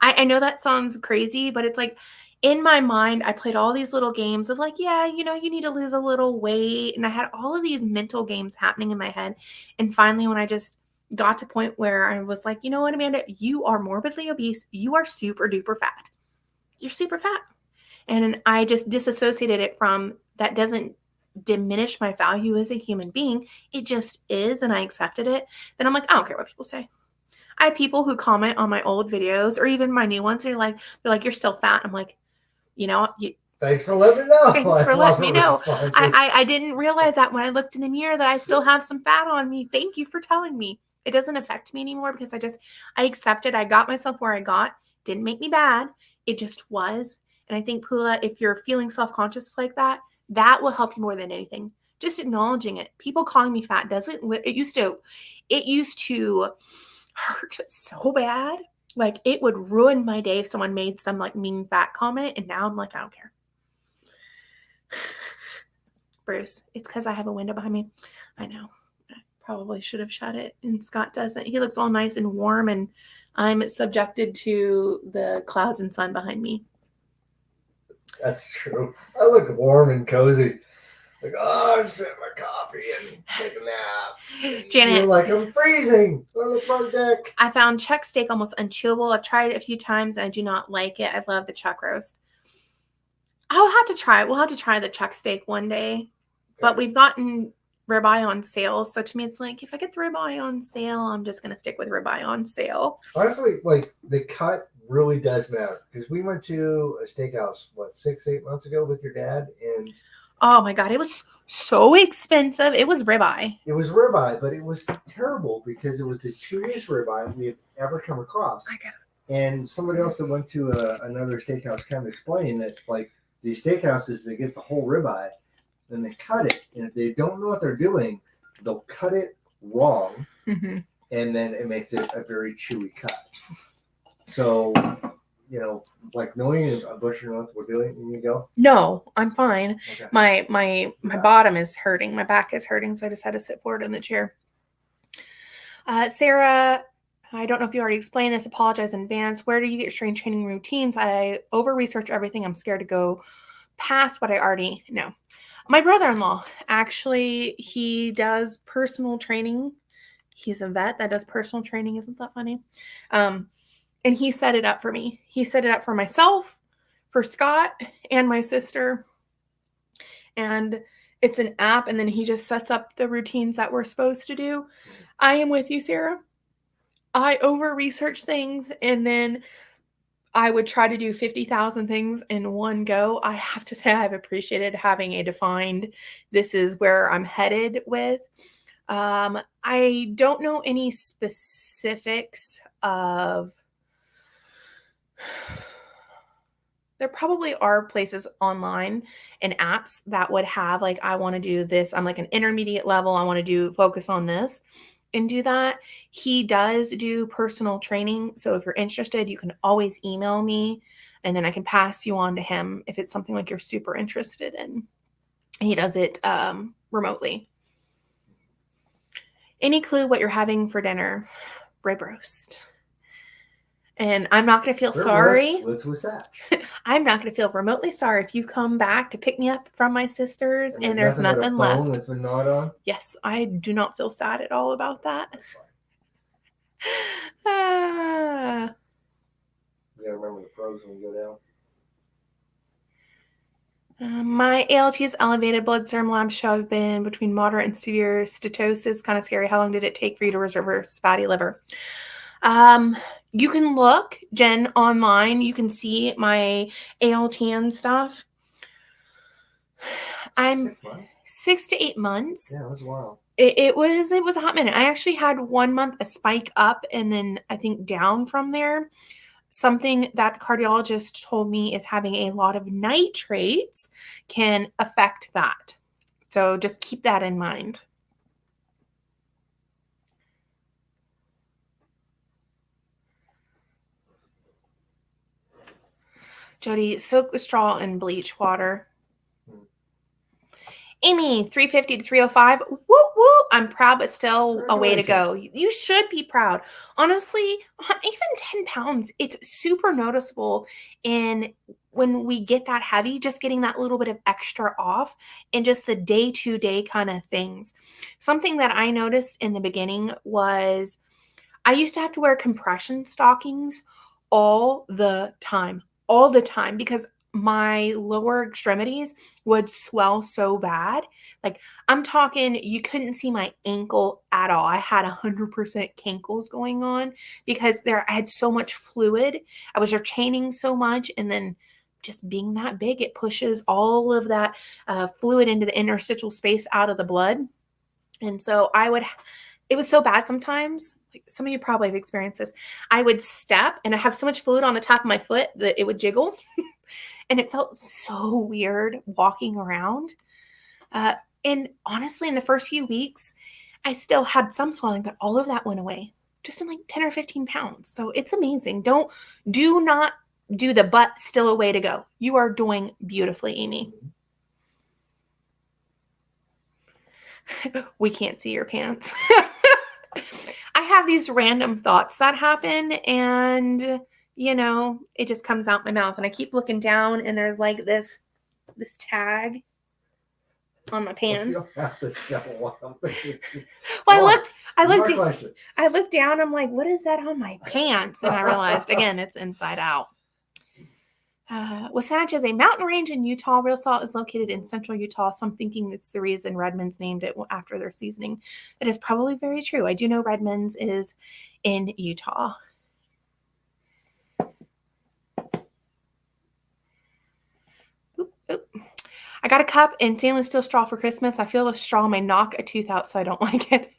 I know that sounds crazy, but it's like in my mind, I played all these little games of like, yeah, you need to lose a little weight. And I had all of these mental games happening in my head. And finally, when I just got to a point where I was like, you know what, Amanda, you are morbidly obese. You are super duper fat. You're super fat. And I just disassociated it from that doesn't diminish my value as a human being. It just is. And I accepted it. Then I'm like, I don't care what people say. I have people who comment on my old videos or even my new ones. They're like, you're still fat. I'm like, thanks for letting me know. Thanks for letting me know. I didn't realize that when I looked in the mirror that I still have some fat on me. Thank you for telling me. It doesn't affect me anymore because I accepted. I got myself where I got. Didn't make me bad. It just was. And I think, Pula, if you're feeling self-conscious like that, that will help you more than anything. Just acknowledging it. People calling me fat doesn't. It used to hurt so bad. Like it would ruin my day if someone made some like mean fat comment. And now I'm like, I don't care. Bruce, it's because I have a window behind me. I know. I probably should have shut it. And Scott doesn't. He looks all nice and warm, and I'm subjected to the clouds and sun behind me. That's true. I look warm and cozy. Like, oh, I'm sitting my coffee and take a nap. And Janet, feel like I'm freezing on the front deck. I found chuck steak almost unchewable. I've tried it a few times and I do not like it. I love the chuck roast. I'll have to try it. We'll have to try the chuck steak one day. Okay. But we've gotten ribeye on sale. So to me, it's like, if I get the ribeye on sale, I'm just going to stick with ribeye on sale. Honestly, like the cut really does matter. Because we went to a steakhouse, 6-8 months ago with your dad. And oh my God, it was so expensive. It was ribeye. It was ribeye, but it was terrible because it was the chewiest ribeye we have ever come across. And somebody else that went to another steakhouse kind of explained that, like, these steakhouses, they get the whole ribeye, then they cut it. And if they don't know what they're doing, they'll cut it wrong. Mm-hmm. And then it makes it a very chewy cut. So, like knowing a butcher knows what we're doing, you go? No, I'm fine. Okay. My bottom is hurting. My back is hurting, so I just had to sit forward in the chair. Sarah, I don't know if you already explained this. Apologize in advance. Where do you get your strength training routines? I over-research everything. I'm scared to go past what I already know. My brother-in-law, actually, he does personal training. He's a vet that does personal training. Isn't that funny? And he set it up for me. He set it up for myself, for Scott, and my sister. And it's an app, and then he just sets up the routines that we're supposed to do. I am with you, Sarah. I over-research things, and then I would try to do 50,000 things in one go. I have to say I've appreciated having a defined, this is where I'm headed with. I don't know any specifics of... There probably are places online and apps that would have like, I want to do this. I'm like an intermediate level. I want to focus on this and do that. He does do personal training. So if you're interested, you can always email me and then I can pass you on to him if it's something like you're super interested in. He does it remotely. Any clue what you're having for dinner? Rib roast. And I'm not going to feel sorry. What's that? I'm not going to feel remotely sorry if you come back to pick me up from my sisters and there's nothing left. That's been gnawed on? Yes, I do not feel sad at all about that. That's fine. You got to remember the pros when you go down. My ALT is elevated. Blood serum labs show I've been between moderate and severe steatosis. Kind of scary. How long did it take for you to reverse fatty liver? You can look, Jen, online. You can see my ALT and stuff. I'm 6 to 8 months. Yeah, that's wild. It was a hot minute. I actually had 1 month a spike up and then I think down from there. Something that the cardiologist told me is having a lot of nitrates can affect that. So just keep that in mind. Jody, soak the straw in bleach water. Amy, 350 to 305. Whoop, whoop. I'm proud, but still a way to go. Congratulations. You should be proud. Honestly, even 10 pounds, it's super noticeable in when we get that heavy, just getting that little bit of extra off and just the day-to-day kind of things. Something that I noticed in the beginning was I used to have to wear compression stockings all the time, because my lower extremities would swell so bad. Like, I'm talking, you couldn't see my ankle at all. I had 100% cankles going on because I had so much fluid. I was retaining so much, and then just being that big, it pushes all of that fluid into the interstitial space out of the blood. And so it was so bad sometimes. Like, some of you probably have experienced this. I would step and I have so much fluid on the top of my foot that it would jiggle. And it felt so weird walking around. Uh, and honestly, in the first few weeks, I still had some swelling, but all of that went away just in like 10 or 15 pounds. So it's amazing. Do not do the but still a way to go. You are doing beautifully, Amy. We can't see your pants. I have these random thoughts that happen, and it just comes out my mouth, and I keep looking down, and there's like this tag on my pants. You don't have to show what I'm thinking. Well, Question. I looked down, I'm like, what is that on my pants? And I realized, again, it's inside out. Wasatch is a mountain range in Utah. Real salt is located in central Utah, so I'm thinking it's the reason Redmond's named it after their seasoning. That is probably very true. I do know Redmond's is in Utah. Oop, oop. I got a cup and stainless steel straw for Christmas. I feel the straw may knock a tooth out, so I don't like it.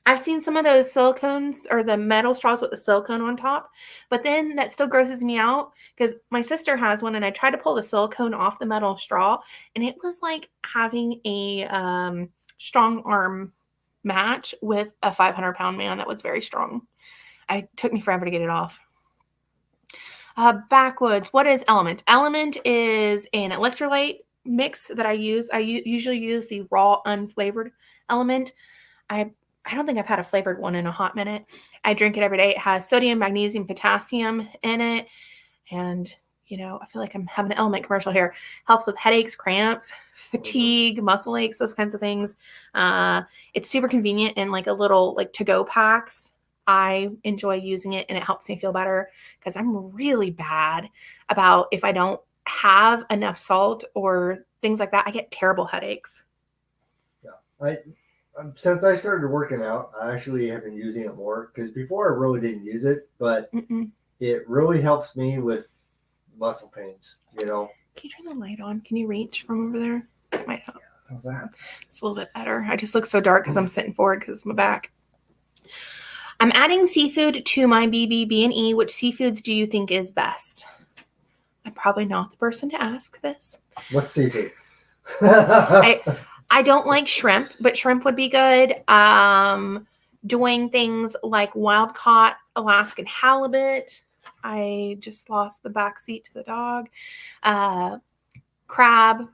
I've seen some of those silicones or the metal straws with the silicone on top, but then that still grosses me out because my sister has one, and I tried to pull the silicone off the metal straw, and it was like having a strong arm match with a 500-pound man that was very strong. It took me forever to get it off. Backwoods, what is Element? Element is an electrolyte mix that I use. I usually use the raw unflavored Element. I don't think I've had a flavored one in a hot minute. I drink it every day. It has sodium, magnesium, potassium in it. And, I feel like I'm having an Element commercial here. Helps with headaches, cramps, fatigue, muscle aches, those kinds of things. It's super convenient in like a little like to-go packs. I enjoy using it, and it helps me feel better because I'm really bad about if I don't have enough salt or things like that. I get terrible headaches. Yeah. Since I started working out, I actually have been using it more because before I really didn't use it, but it really helps me with muscle pains, Can you turn the light on? Can you reach from over there? It might help. How's that? It's a little bit better. I just look so dark because I'm sitting forward because of my back. I'm adding seafood to my BB&E. Which seafoods do you think is best? I'm probably not the person to ask this. What's seafood? I don't like shrimp, but shrimp would be good. Doing things like wild caught Alaskan halibut. I just lost the back seat to the dog. Crab,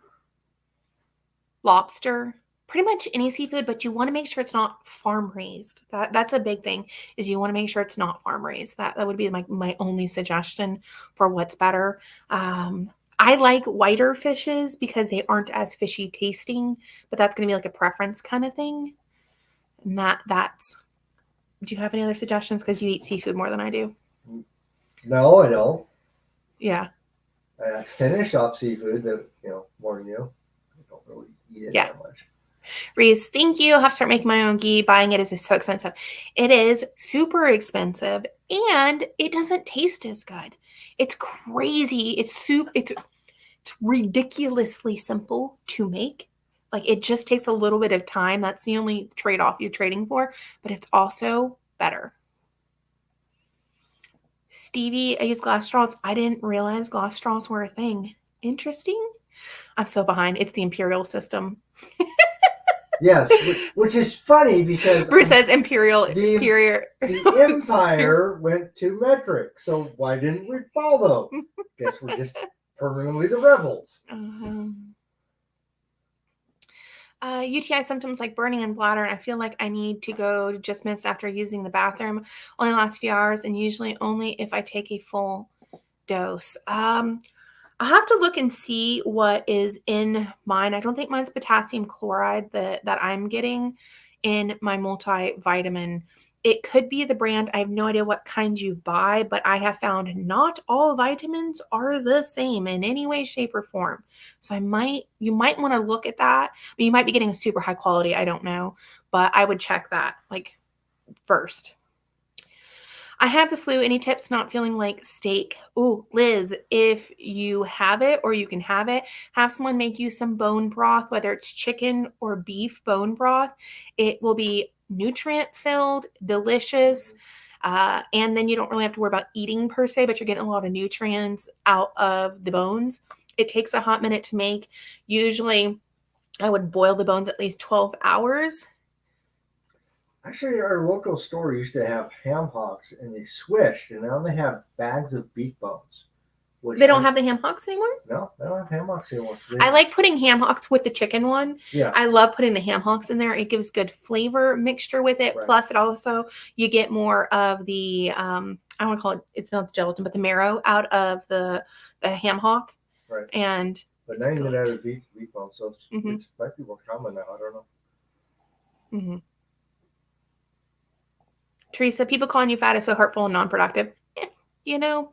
lobster, pretty much any seafood, but you want to make sure it's not farm raised. That's a big thing, is you want to make sure it's not farm raised. That would be my only suggestion for what's better. I like whiter fishes because they aren't as fishy tasting, but that's going to be like a preference kind of thing. And that's. Do you have any other suggestions? Because you eat seafood more than I do. No, I don't. Yeah. I finish off seafood that, more than you. I don't really eat it that much. Reese, thank you. I'll have to start making my own ghee. Buying it is so expensive. It is super expensive, and it doesn't taste as good. It's crazy. It's ridiculously simple to make. Like, it just takes a little bit of time. That's the only trade-off you're trading for, but it's also better. Stevie, I use glass straws. I didn't realize glass straws were a thing. Interesting. I'm so behind. It's the imperial system. Yes, which is funny because Bruce says imperial. The empire went to metric, so why didn't we follow? Guess we're just permanently the rebels. UTI symptoms like burning and bladder, and I feel like I need to go just minutes after using the bathroom. Only lasts a few hours, and usually only if I take a full dose. I'll have to look and see what is in mine. I don't think mine's potassium chloride that I'm getting in my multivitamin. It could be the brand. I have no idea what kind you buy, but I have found not all vitamins are the same in any way, shape, or form. So you might want to look at that. You might be getting a super high quality. I don't know, but I would check that like first. I have the flu. Any tips not feeling like steak? Oh, Liz, if you have it or you can have it, have someone make you some bone broth, whether it's chicken or beef bone broth. It will be nutrient filled, delicious. And then you don't really have to worry about eating per se, but you're getting a lot of nutrients out of the bones. It takes a hot minute to make. Usually, I would boil the bones at least 12 hours. Actually, our local store used to have ham hocks, and they switched, and now they have bags of beef bones. Which They don't have the ham hocks anymore? No, they don't have ham hocks anymore. I like putting ham hocks with the chicken one. Yeah. I love putting the ham hocks in there. It gives good flavor mixture with it. Right. Plus, it also, you get more of the, I want to call it, it's not the gelatin, but the marrow out of the ham hock. Right. And but now you get out of beef bone, so it's might be more common now. I don't know. Mm-hmm. Teresa, people calling you fat is so hurtful and non-productive. You know,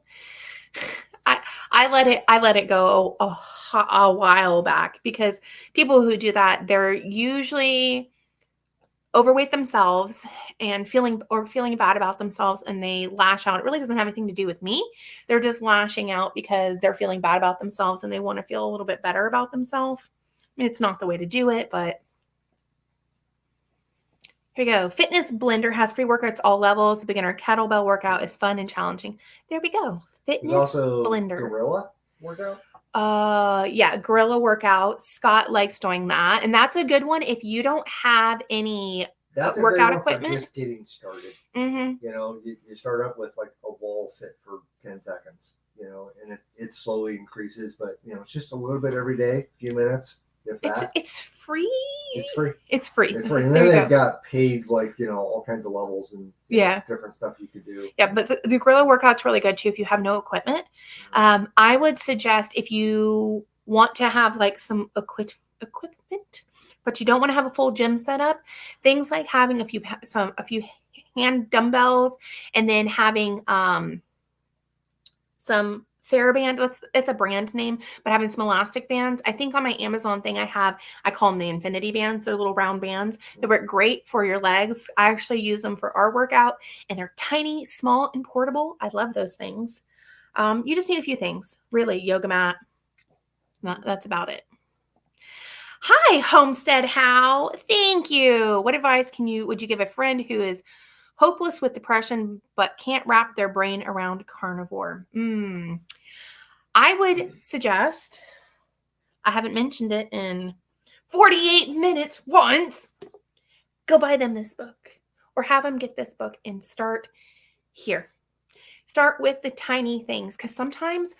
I let it go a while back, because people who do that, they're usually overweight themselves and feeling bad about themselves, and they lash out. It really doesn't have anything to do with me. They're just lashing out because they're feeling bad about themselves and they want to feel a little bit better about themselves. I mean, it's not the way to do it, but here you go. Fitness Blender has free workouts all levels. The beginner kettlebell workout is fun and challenging. There we go. Fitness also Blender. Gorilla workout? Yeah, gorilla workout. Scott likes doing that. And that's a good one if you don't have any workout equipment. For just getting started. Mm-hmm. You know, you start up with like a wall sit for 10 seconds, you know, and it slowly increases, but you know, it's just a little bit every day, a few minutes. It's free. It's free. It's free. It's free. And then they've got paid, like, you know, all kinds of levels and different stuff you could do. Yeah, but the gorilla workout's really good too if you have no equipment. I would suggest, if you want to have like some equipment, but you don't want to have a full gym setup, things like having a few hand dumbbells, and then having some TheraBand, it's a brand name, but having some elastic bands. I think on my Amazon thing I call them the infinity bands. They're little round bands. They work great for your legs. I actually use them for our workout, and they're tiny, small, and portable. I love those things. You just need a few things, really. Yoga mat. That's about it. Hi, Homestead How. Thank you. What advice would you give a friend who is hopeless with depression but can't wrap their brain around carnivore? I would suggest, I haven't mentioned it in 48 minutes once, go buy them this book, or have them get this book and start here. Start with the tiny things, because sometimes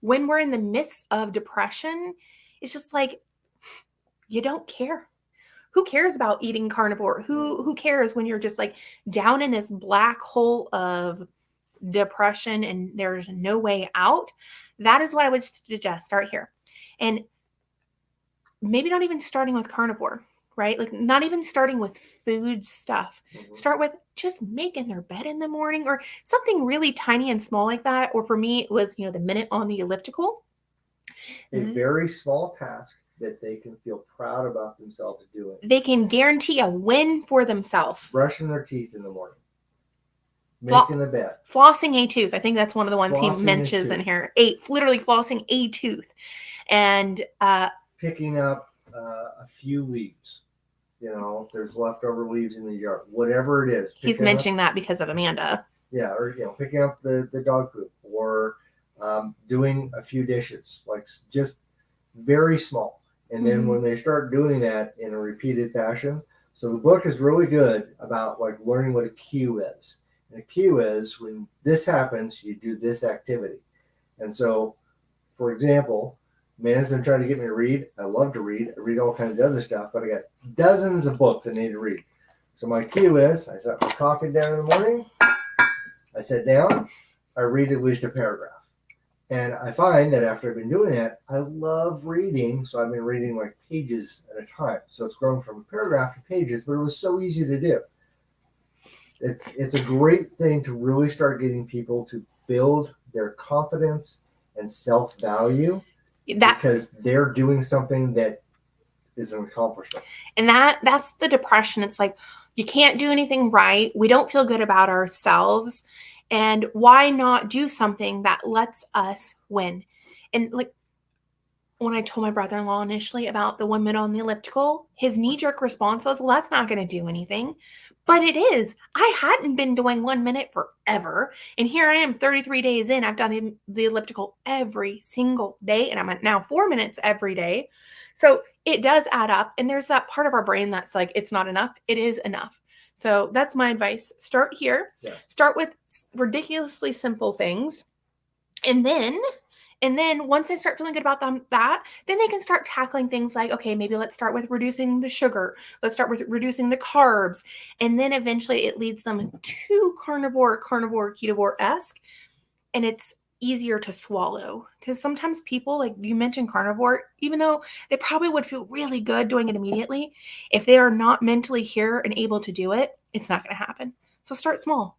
when we're in the midst of depression, it's just like, you don't care. Who cares about eating carnivore? Who cares when you're just like down in this black hole of depression and there's no way out? That is what I would suggest. Start here. And maybe not even starting with carnivore, right? Like not even starting with food stuff. Start with just making their bed in the morning, or something really tiny and small like that. Or for me, it was, the minute on the elliptical. A very small task that they can feel proud about themselves doing. They can guarantee a win for themselves. Brushing their teeth in the morning. Making the bed. Flossing a tooth. I think that's one of the ones he mentions in here. Literally flossing a tooth. And picking up a few leaves. You know, if there's leftover leaves in the yard, whatever it is. He's mentioning that because of Amanda. Yeah, or picking up the dog poop, or doing a few dishes, like just very small. And then when they start doing that in a repeated fashion, so the book is really good about like learning what a cue is. And a cue is when this happens, you do this activity. And so, for example, Man's been trying to get me to read. I love to read. I read all kinds of other stuff, but I got dozens of books I need to read. So my cue is I set my coffee down in the morning. I sit down. I read at least a paragraph. And I find that after I've been doing that, I love reading. So I've been reading like pages at a time. So it's grown from paragraph to pages, but it was so easy to do. It's a great thing to really start getting people to build their confidence and self-value because they're doing something that is an accomplishment. And that's the depression. It's like you can't do anything right. We don't feel good about ourselves. And why not do something that lets us win? And like when I told my brother-in-law initially about the 1 minute on the elliptical, his knee-jerk response was, well, that's not going to do anything. But it is. I hadn't been doing 1 minute forever. And here I am 33 days in. I've done the elliptical every single day. And I'm at now 4 minutes every day. So it does add up. And there's that part of our brain that's like, it's not enough. It is enough. So that's my advice. Start here. Yes. Start with ridiculously simple things. And then once they start feeling good about then they can start tackling things like, okay, maybe let's start with reducing the sugar. Let's start with reducing the carbs. And then eventually it leads them to carnivore, ketovore-esque. And it's easier to swallow because sometimes people, like you mentioned carnivore, even though they probably would feel really good doing it immediately, if they are not mentally here and able to do it, it's not going to happen. So start small.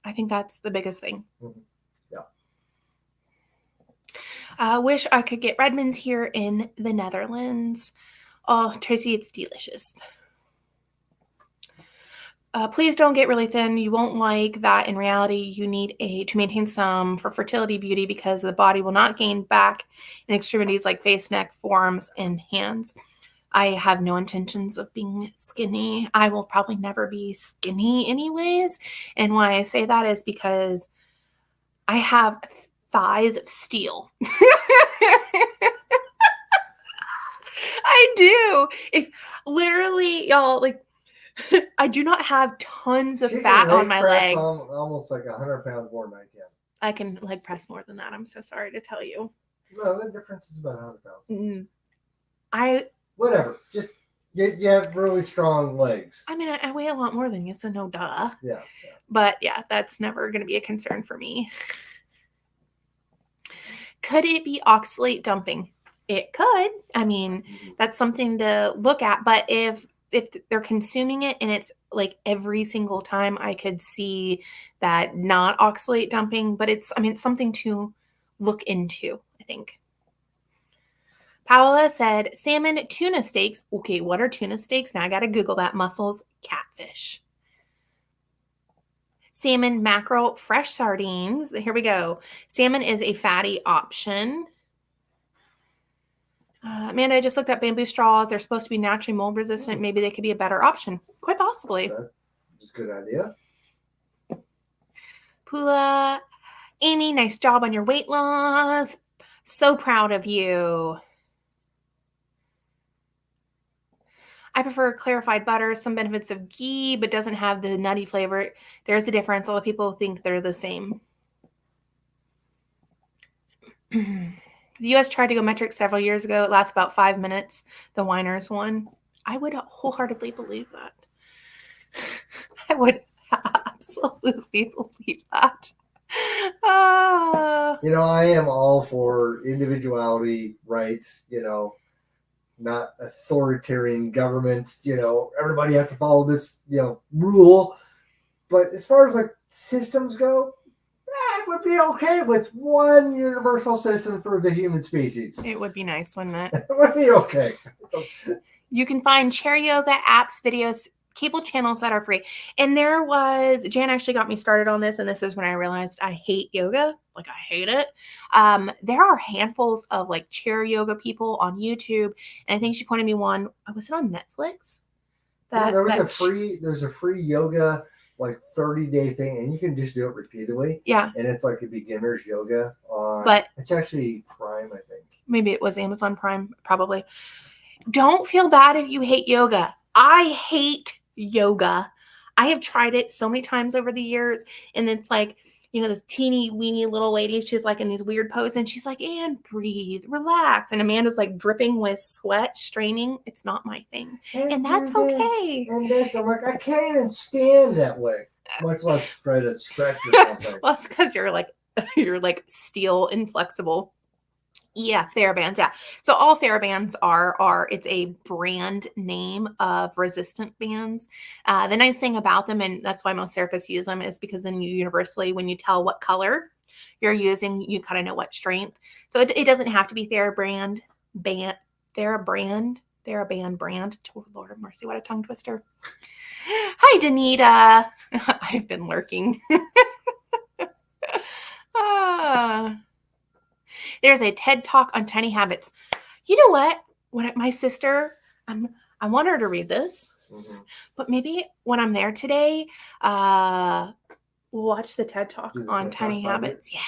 I think that's the biggest thing. Mm-hmm. Yeah. I wish I could get Redmond's here in the Netherlands. Oh, Tracy, it's delicious. Please don't get really thin. You won't like that. In reality, you need to maintain some for fertility beauty because the body will not gain back in extremities like face, neck, forearms, and hands. I have no intentions of being skinny. I will probably never be skinny anyways. And why I say that is because I have thighs of steel. I do. If literally, y'all, like, I do not have tons of fat on my legs. Almost like 100 pounds more than I can. I can leg press more than that. I'm so sorry to tell you. No, the difference is about 100 pounds. Whatever. Just you have really strong legs. I mean, I weigh a lot more than you, so no duh. Yeah. But yeah, that's never going to be a concern for me. Could it be oxalate dumping? It could. I mean, that's something to look at. But if they're consuming it and it's like every single time, I could see that not oxalate dumping. But it's something to look into, I think. Paola said, salmon, tuna steaks. Okay, what are tuna steaks? Now I got to Google that. Mussels, catfish. Salmon, mackerel, fresh sardines. Here we go. Salmon is a fatty option. Amanda, I just looked up bamboo straws. They're supposed to be naturally mold resistant. Maybe they could be a better option. Quite possibly. That's a good idea. Pula, Amy, nice job on your weight loss. So proud of you. I prefer clarified butter, some benefits of ghee, but doesn't have the nutty flavor. There's a difference. A lot of people think they're the same. The U.S. tried to go metric several years ago. It lasts about 5 minutes. The Winers one. I would wholeheartedly believe that. I would absolutely believe that. I am all for individuality rights, not authoritarian government, everybody has to follow this, rule. But as far as like systems go, it would be okay with one universal system for the human species. It would be nice, wouldn't it? It would be okay. You can find chair yoga apps, videos, cable channels that are free. And Jan actually got me started on this, and this is when I realized I hate yoga. Like, I hate it. There are handfuls of like chair yoga people on YouTube, and I think she pointed me one. Was it on Netflix? There's a free yoga like 30-day thing, and you can just do it repeatedly. Yeah. And it's like a beginner's yoga. But it's actually Prime, I think. Maybe it was Amazon Prime, probably. Don't feel bad if you hate yoga. I hate yoga. I have tried it so many times over the years, and it's like this teeny weeny little lady. She's like in these weird poses, and she's like, and breathe, relax. And Amanda's like dripping with sweat, straining. It's not my thing. And that's okay. And this, I'm like, I can't even stand that way, much less try to stretch or something. Well, it's because you're like steel inflexible. Yeah, TheraBands. Yeah. So all TheraBands are it's a brand name of resistant bands. The nice thing about them, and that's why most therapists use them, is because then you universally, when you tell what color you're using, you kind of know what strength. So it doesn't have to be TheraBand brand. Oh, Lord have mercy, what a tongue twister. Hi, Danita. I've been lurking. There's a TED Talk on tiny habits. You know what? When my sister, I want her to read this, but maybe when I'm there today, we'll watch the TED Talk on tiny habits. Yeah.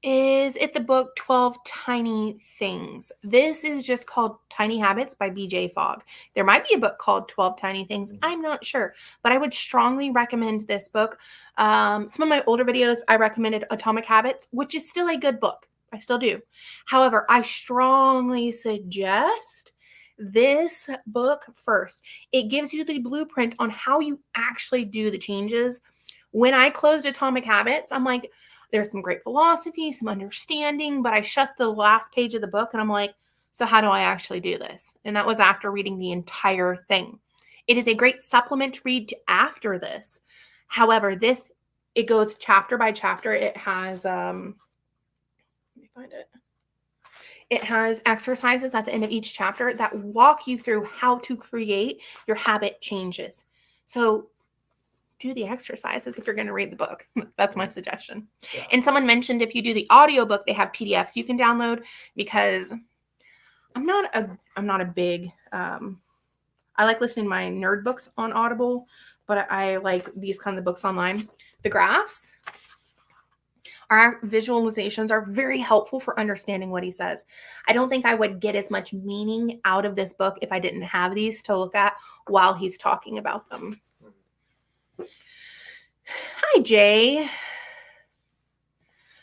Is it the book 12 Tiny Things? This is just called Tiny Habits by BJ Fogg. There might be a book called 12 Tiny Things. I'm not sure, but I would strongly recommend this book. Some of my older videos, I recommended Atomic Habits, which is still a good book. I still do. However, I strongly suggest this book first. It gives you the blueprint on how you actually do the changes. When I closed Atomic Habits, I'm like, there's some great philosophy, some understanding, but I shut the last page of the book and I'm like, so how do I actually do this? And that was after reading the entire thing. It is a great supplement to read after this. However, it goes chapter by chapter. It has, let me find it. It has exercises at the end of each chapter that walk you through how to create your habit changes. So do the exercises if you're going to read the book. That's my suggestion. Yeah. And someone mentioned if you do the audiobook, they have PDFs you can download, because I'm not a big, I like listening to my nerd books on Audible, but I like these kinds of books online. The graphs, our visualizations are very helpful for understanding what he says. I don't think I would get as much meaning out of this book if I didn't have these to look at while he's talking about them. Hi, Jay.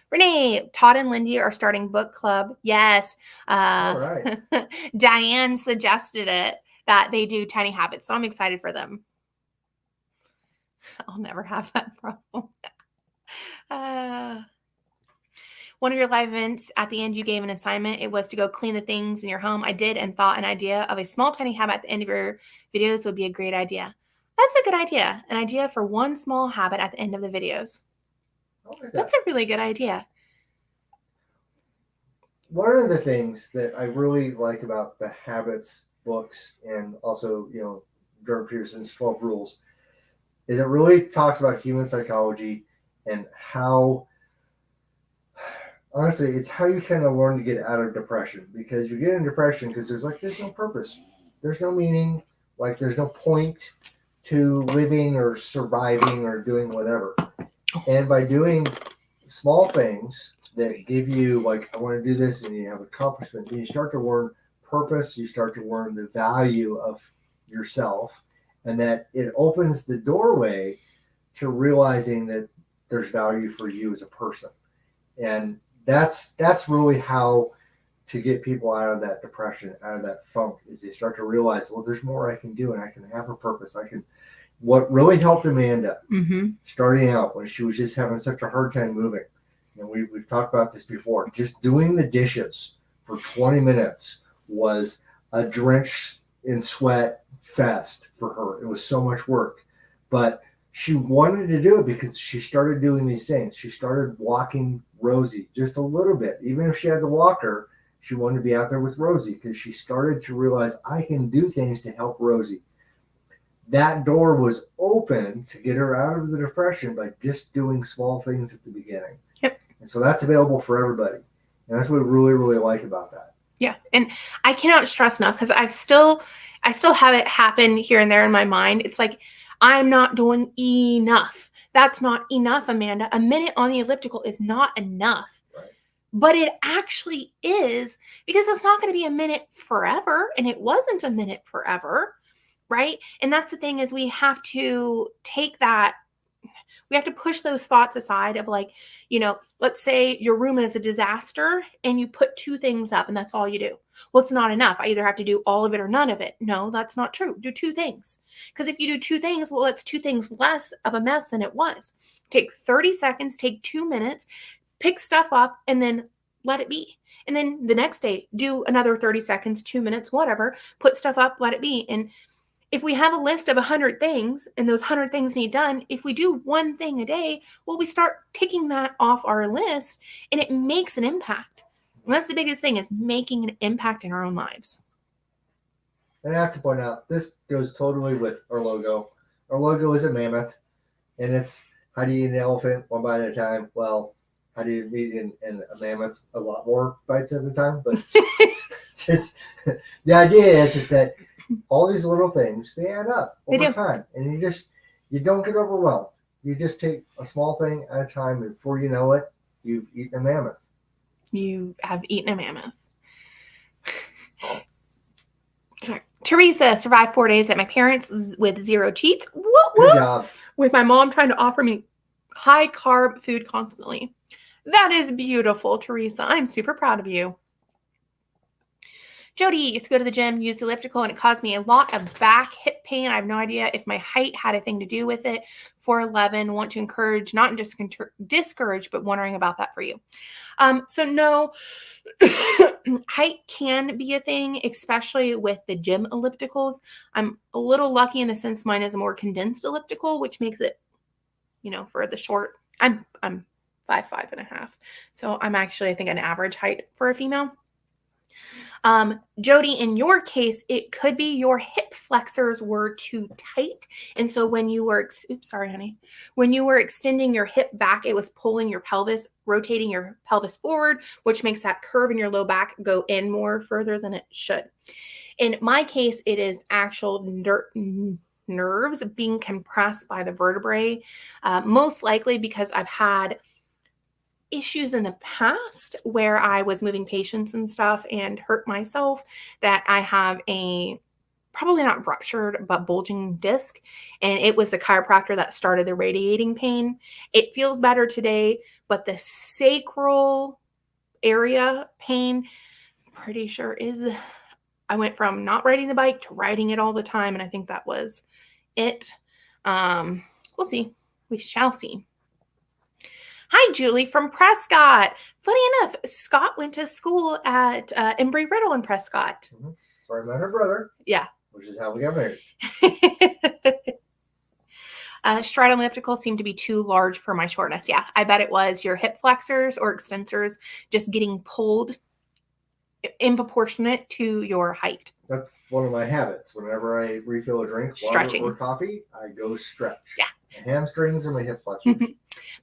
Renee, Todd and Lindy are starting book club. Yes. All right. Diane suggested it, that they do tiny habits. So I'm excited for them. I'll never have that problem. One of your live events, at the end, you gave an assignment. It was to go clean the things in your home. I did, and thought an idea of a small tiny habit at the end of your videos would be a great idea. That's a good idea. An idea for one small habit at the end of the videos. That's a really good idea. One of the things that I really like about the habits books, and also, Jordan Peterson's 12 Rules, is it really talks about human psychology and how, honestly, it's how you kind of learn to get out of depression. Because you get in depression because there's no purpose. There's no meaning. Like, there's no point to living or surviving or doing whatever. And by doing small things that give you, like, I want to do this, and you have accomplishment, and you start to learn purpose, you start to learn the value of yourself, and that it opens the doorway to realizing that there's value for you as a person. And that's really how to get people out of that depression, out of that funk, is they start to realize, well, there's more I can do, and I can have a purpose. What really helped Amanda starting out when she was just having such a hard time moving, and we've talked about this before, just doing the dishes for 20 minutes was a drench in sweat fest for her. It was so much work, but she wanted to do it because she started doing these things. She started walking Rosie just a little bit. Even if she had to walk her, she wanted to be out there with Rosie, because she started to realize, I can do things to help Rosie. That door was open to get her out of the depression by just doing small things at the beginning. Yep. And so that's available for everybody. And that's what we really, really like about that. Yeah. And I cannot stress enough, because I still have it happen here and there in my mind. It's like, I'm not doing enough. That's not enough, Amanda. A minute on the elliptical is not enough. Right. But it actually is, because it's not going to be a minute forever. And it wasn't a minute forever. Right. And that's the thing, is we have to take that. We have to push those thoughts aside of like, let's say your room is a disaster and you put 2 things up and that's all you do. Well, it's not enough. I either have to do all of it or none of it. No, that's not true. Do 2 things. Because if you do 2 things, well, that's 2 things less of a mess than it was. Take 30 seconds, take 2 minutes, pick stuff up, and then let it be. And then the next day, do another 30 seconds, 2 minutes, whatever, put stuff up, let it be. And if we have a list of 100 things and those 100 things need done, if we do 1 thing a day, well, we start ticking that off our list and it makes an impact. And that's the biggest thing, is making an impact in our own lives. And I have to point out, this goes totally with our logo. Our logo is a mammoth, and it's how do you eat an elephant 1 bite at a time? Well, how do you eat a mammoth a lot more bites at a time? But just the idea is that all these little things, they add up over time, and you don't get overwhelmed. You just take a small thing at a time, and before you know it, you've eaten a mammoth. You have eaten a mammoth. Sorry. Teresa survived 4 days at my parents' with 0 cheats. Good job. With my mom trying to offer me high carb food constantly. That is beautiful, Teresa. I'm super proud of you. Jody used to go to the gym, use the elliptical, and it caused me a lot of back, hip pain. I have no idea if my height had a thing to do with it. 4'11", want to encourage, not just discourage, but wondering about that for you. So no, height can be a thing, especially with the gym ellipticals. I'm a little lucky in the sense mine is a more condensed elliptical, which makes it, for the short. I'm 5'5.5", so I'm actually, I think, an average height for a female. Jody, in your case, it could be your hip flexors were too tight. And so when you were, when you were extending your hip back, it was pulling your pelvis, rotating your pelvis forward, which makes that curve in your low back go in more further than it should. In my case, it is actual nerves being compressed by the vertebrae, most likely because I've had issues in the past where I was moving patients and stuff and hurt myself, that I have a probably not ruptured, but bulging disc. And it was the chiropractor that started the radiating pain. It feels better today, but the sacral area pain, pretty sure is, I went from not riding the bike to riding it all the time. And I think that was it. We'll see. We shall see. Hi, Julie from Prescott. Funny enough, Scott went to school at Embry-Riddle in Prescott. Mm-hmm. So I met her brother. Yeah. Which is how we got married. Stride elliptical seemed to be too large for my shortness. Yeah, I bet it was your hip flexors or extensors just getting pulled in proportionate to your height. That's one of my habits. Whenever I refill a drink, stretching, water or coffee, I go stretch. Yeah. My hamstrings and my hip flexors.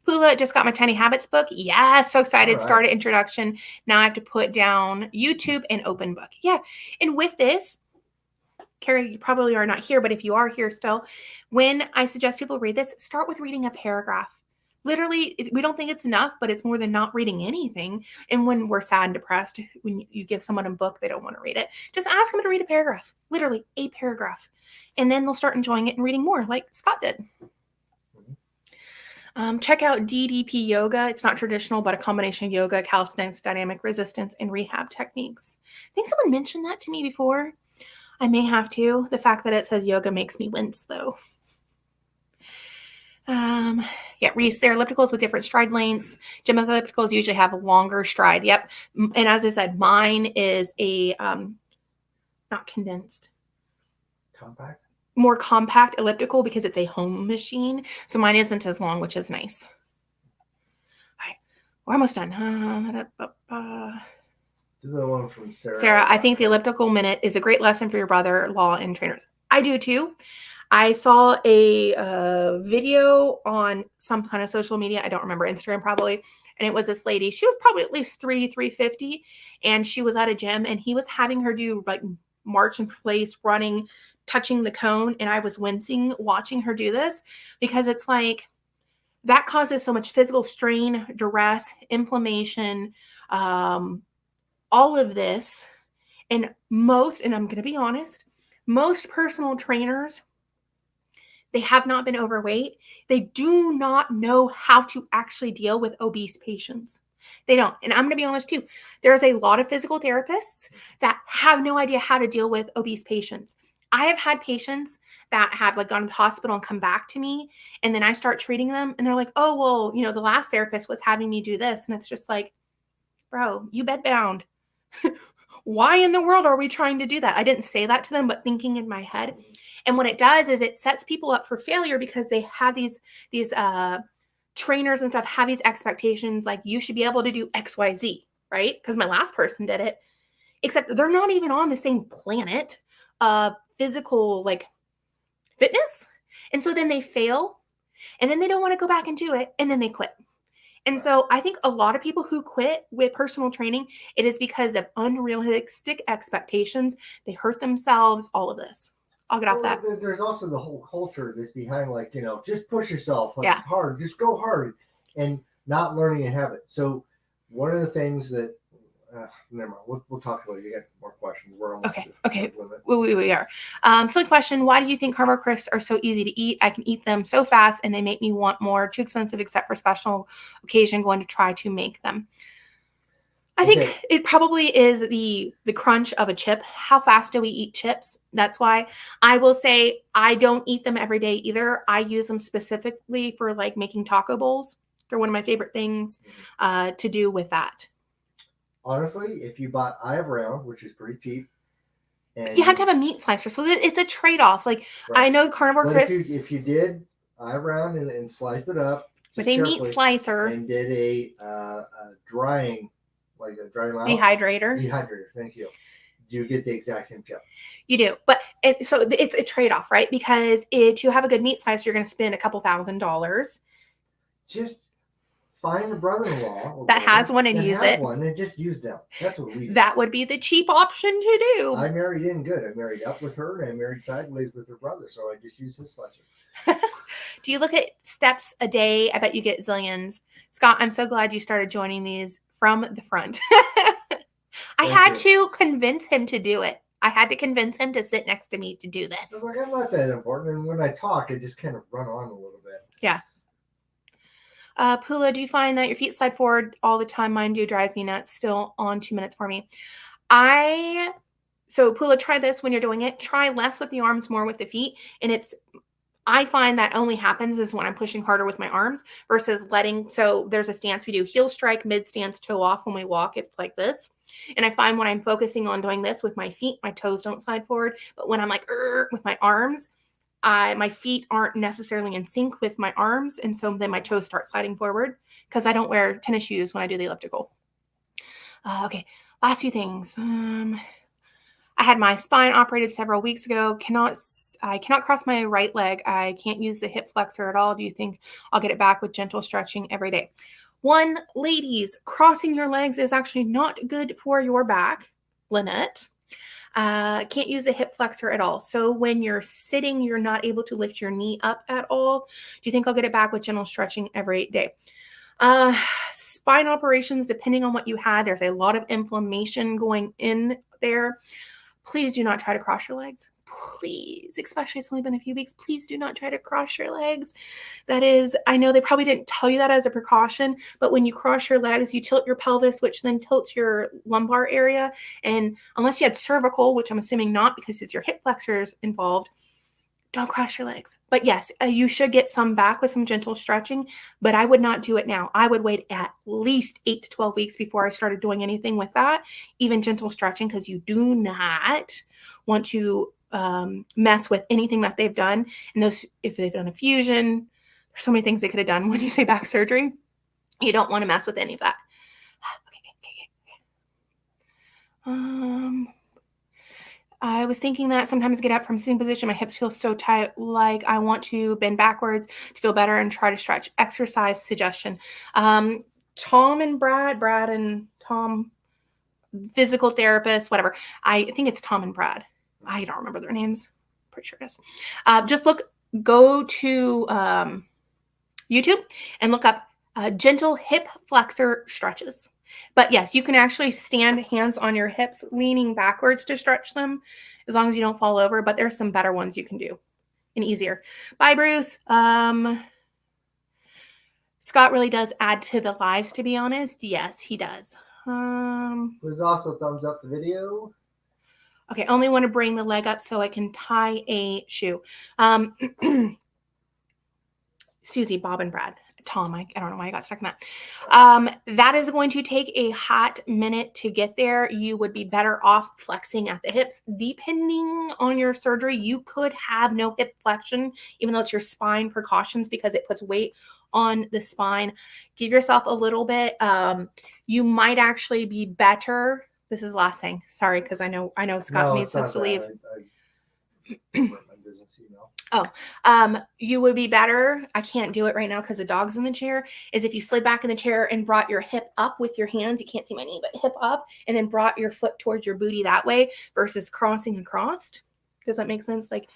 Pula just got my Tiny Habits book. Yeah, so excited. Right. Started introduction. Now I have to put down YouTube and open book. Yeah. And with this, Carrie, you probably are not here, but if you are here still, when I suggest people read this, start with reading a paragraph. Literally, we don't think it's enough, but it's more than not reading anything. And when we're sad and depressed, when you give someone a book, they don't want to read it. Just ask them to read a paragraph, literally a paragraph. And then they'll start enjoying it and reading more like Scott did. Check out DDP Yoga. It's not traditional, but a combination of yoga, calisthenics, dynamic resistance, and rehab techniques. I think someone mentioned that to me before. I may have to. The fact that it says yoga makes me wince, though. Yeah, Reese, they're ellipticals with different stride lengths. Gym ellipticals usually have a longer stride. Yep. And as I said, mine is a not condensed. Compact? More compact elliptical because it's a home machine. So mine isn't as long, which is nice. All right. We're almost done. Do the one from Sarah. Sarah, I think the elliptical minute is a great lesson for your brother-in-law and trainers. I do too. I saw a video on some kind of social media. I don't remember, Instagram probably. And it was this lady. She was probably at least 350. And she was at a gym and he was having her do like march in place, running, touching the cone. And I was wincing watching her do this because it's like that causes so much physical strain, duress, inflammation, all of this. And I'm going to be honest, most personal trainers, They have not been overweight. They do not know how to actually deal with obese patients. They don't. And I'm going to be honest too. There's a lot of physical therapists that have no idea how to deal with obese patients. I have had patients that have like gone to the hospital and come back to me, and then I start treating them and they're like, "Oh, well, you know, the last therapist was having me do this." And it's just like, "Bro, you bedbound. Why in the world are we trying to do that?" I didn't say that to them, but thinking in my head. And what it does is it sets people up for failure because they have these trainers and stuff have these expectations like you should be able to do XYZ, right? Because my last person did it, except they're not even on the same planet, physical like fitness. And so then they fail, and then they don't want to go back and do it, and then they quit. And so I think a lot of people who quit with personal training, it is because of unrealistic expectations. They hurt themselves, all of this. I'll get off that. There's also the whole culture that's behind, like, just push yourself, like, Yeah. hard, just go hard, and not learning a habit. So one of the things that, never mind, we'll talk about it. You got more questions. We're almost okay. We are. Silly question. Why do you think carnivore crisps are so easy to eat? I can eat them so fast and they make me want more. Too expensive except for special occasion. Going to try to make them. I think it probably is the crunch of a chip. How fast do we eat chips? That's why I will say I don't eat them every day either. I use them specifically for like making taco bowls. They're one of my favorite things to do with that. Honestly, if you bought eye of round, which is pretty cheap, and you have to have a meat slicer, so it's a trade-off. Like right. I know carnivore crisps. If you did eye of round and sliced it up with a meat slicer and did a drying, like a drying out dehydrator. Thank you. You get the exact same chip. You do, but so it's a trade-off, right? Because to have a good meat slicer, you're going to spend a couple $1,000s. Just find a brother-in-law that has one and use it. One and just use them. That's what we do. That would be the cheap option to do. I married in good. I married up with her and I married sideways with her brother, so I just use his slicer. Do you look at steps a day? I bet you get zillions. Scott, I'm so glad you started joining these from the front. I had to convince him to do it. I had to convince him to sit next to me to do this. I was like, I'm not that important. And when I talk, I just kind of run on a little bit. Yeah. Pula, do you find that your feet slide forward all the time? Mine do. Drives me nuts. Still on 2 minutes for me. So Pula, try this when you're doing it. Try less with the arms, more with the feet. And I find that only happens is when I'm pushing harder with my arms versus so there's a stance we do, heel strike, mid stance, toe off. When we walk, it's like this. And I find when I'm focusing on doing this with my feet, my toes don't slide forward. But when I'm like with my arms, my feet aren't necessarily in sync with my arms. And so then my toes start sliding forward because I don't wear tennis shoes when I do the elliptical. Okay, last few things. I had my spine operated several weeks ago. I cannot cross my right leg. I can't use the hip flexor at all. Do you think I'll get it back with gentle stretching every day? One, ladies, crossing your legs is actually not good for your back. Lynette. Can't use the hip flexor at all. So when you're sitting, you're not able to lift your knee up at all. Do you think I'll get it back with gentle stretching every day? Spine operations, depending on what you had, there's a lot of inflammation going in there. Please do not try to cross your legs. Please, especially it's only been a few weeks, please do not try to cross your legs. That is, I know they probably didn't tell you that as a precaution, but when you cross your legs, you tilt your pelvis, which then tilts your lumbar area. And unless you had cervical, which I'm assuming not because it's your hip flexors involved, don't cross your legs. But yes, you should get some back with some gentle stretching, but I would not do it now. I would wait at least 8 to 12 weeks before I started doing anything with that, even gentle stretching, because you do not want to mess with anything that they've done. And if they've done a fusion, there's so many things they could have done when you say back surgery. You don't want to mess with any of that. Okay. I was thinking that sometimes I get up from sitting position, my hips feel so tight, like I want to bend backwards to feel better and try to stretch. Exercise suggestion. Tom and Brad and Tom, physical therapist, whatever. I think it's Tom and Brad. I don't remember their names. Pretty sure it is. Just go to YouTube and look up gentle hip flexor stretches. But yes, you can actually stand hands on your hips, leaning backwards to stretch them, as long as you don't fall over. But there's some better ones you can do. and easier. Bye, Bruce. Scott really does add to the lives, to be honest. Yes, he does. There's also thumbs up the video. Okay, only want to bring the leg up so I can tie a shoe. Susie, Bob, and Brad. Tom, I don't know why I got stuck in that. That is going to take a hot minute to get there. You would be better off flexing at the hips. Depending on your surgery, you could have no hip flexion, even though it's your spine precautions, because it puts weight on the spine. Give yourself a little bit. You might actually be better. This is the last thing. Sorry, because I know Scott needs us to leave. My business email. You would be better. I can't do it right now because the dog's in the chair. Is if you slid back in the chair and brought your hip up with your hands. You can't see my knee, but hip up, and then brought your foot towards your booty that way versus crossing across. Does that make sense? Like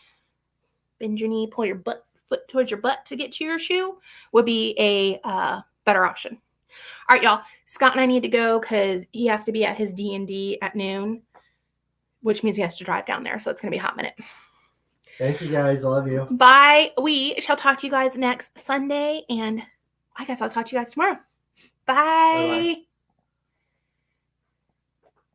bend your knee, pull your foot towards your butt to get to your shoe would be a better option. All right, y'all. Scott and I need to go because he has to be at his D&D at noon, which means he has to drive down there. So it's going to be a hot minute. Thank you, guys. I love you. Bye. We shall talk to you guys next Sunday, and I guess I'll talk to you guys tomorrow. Bye. Bye-bye.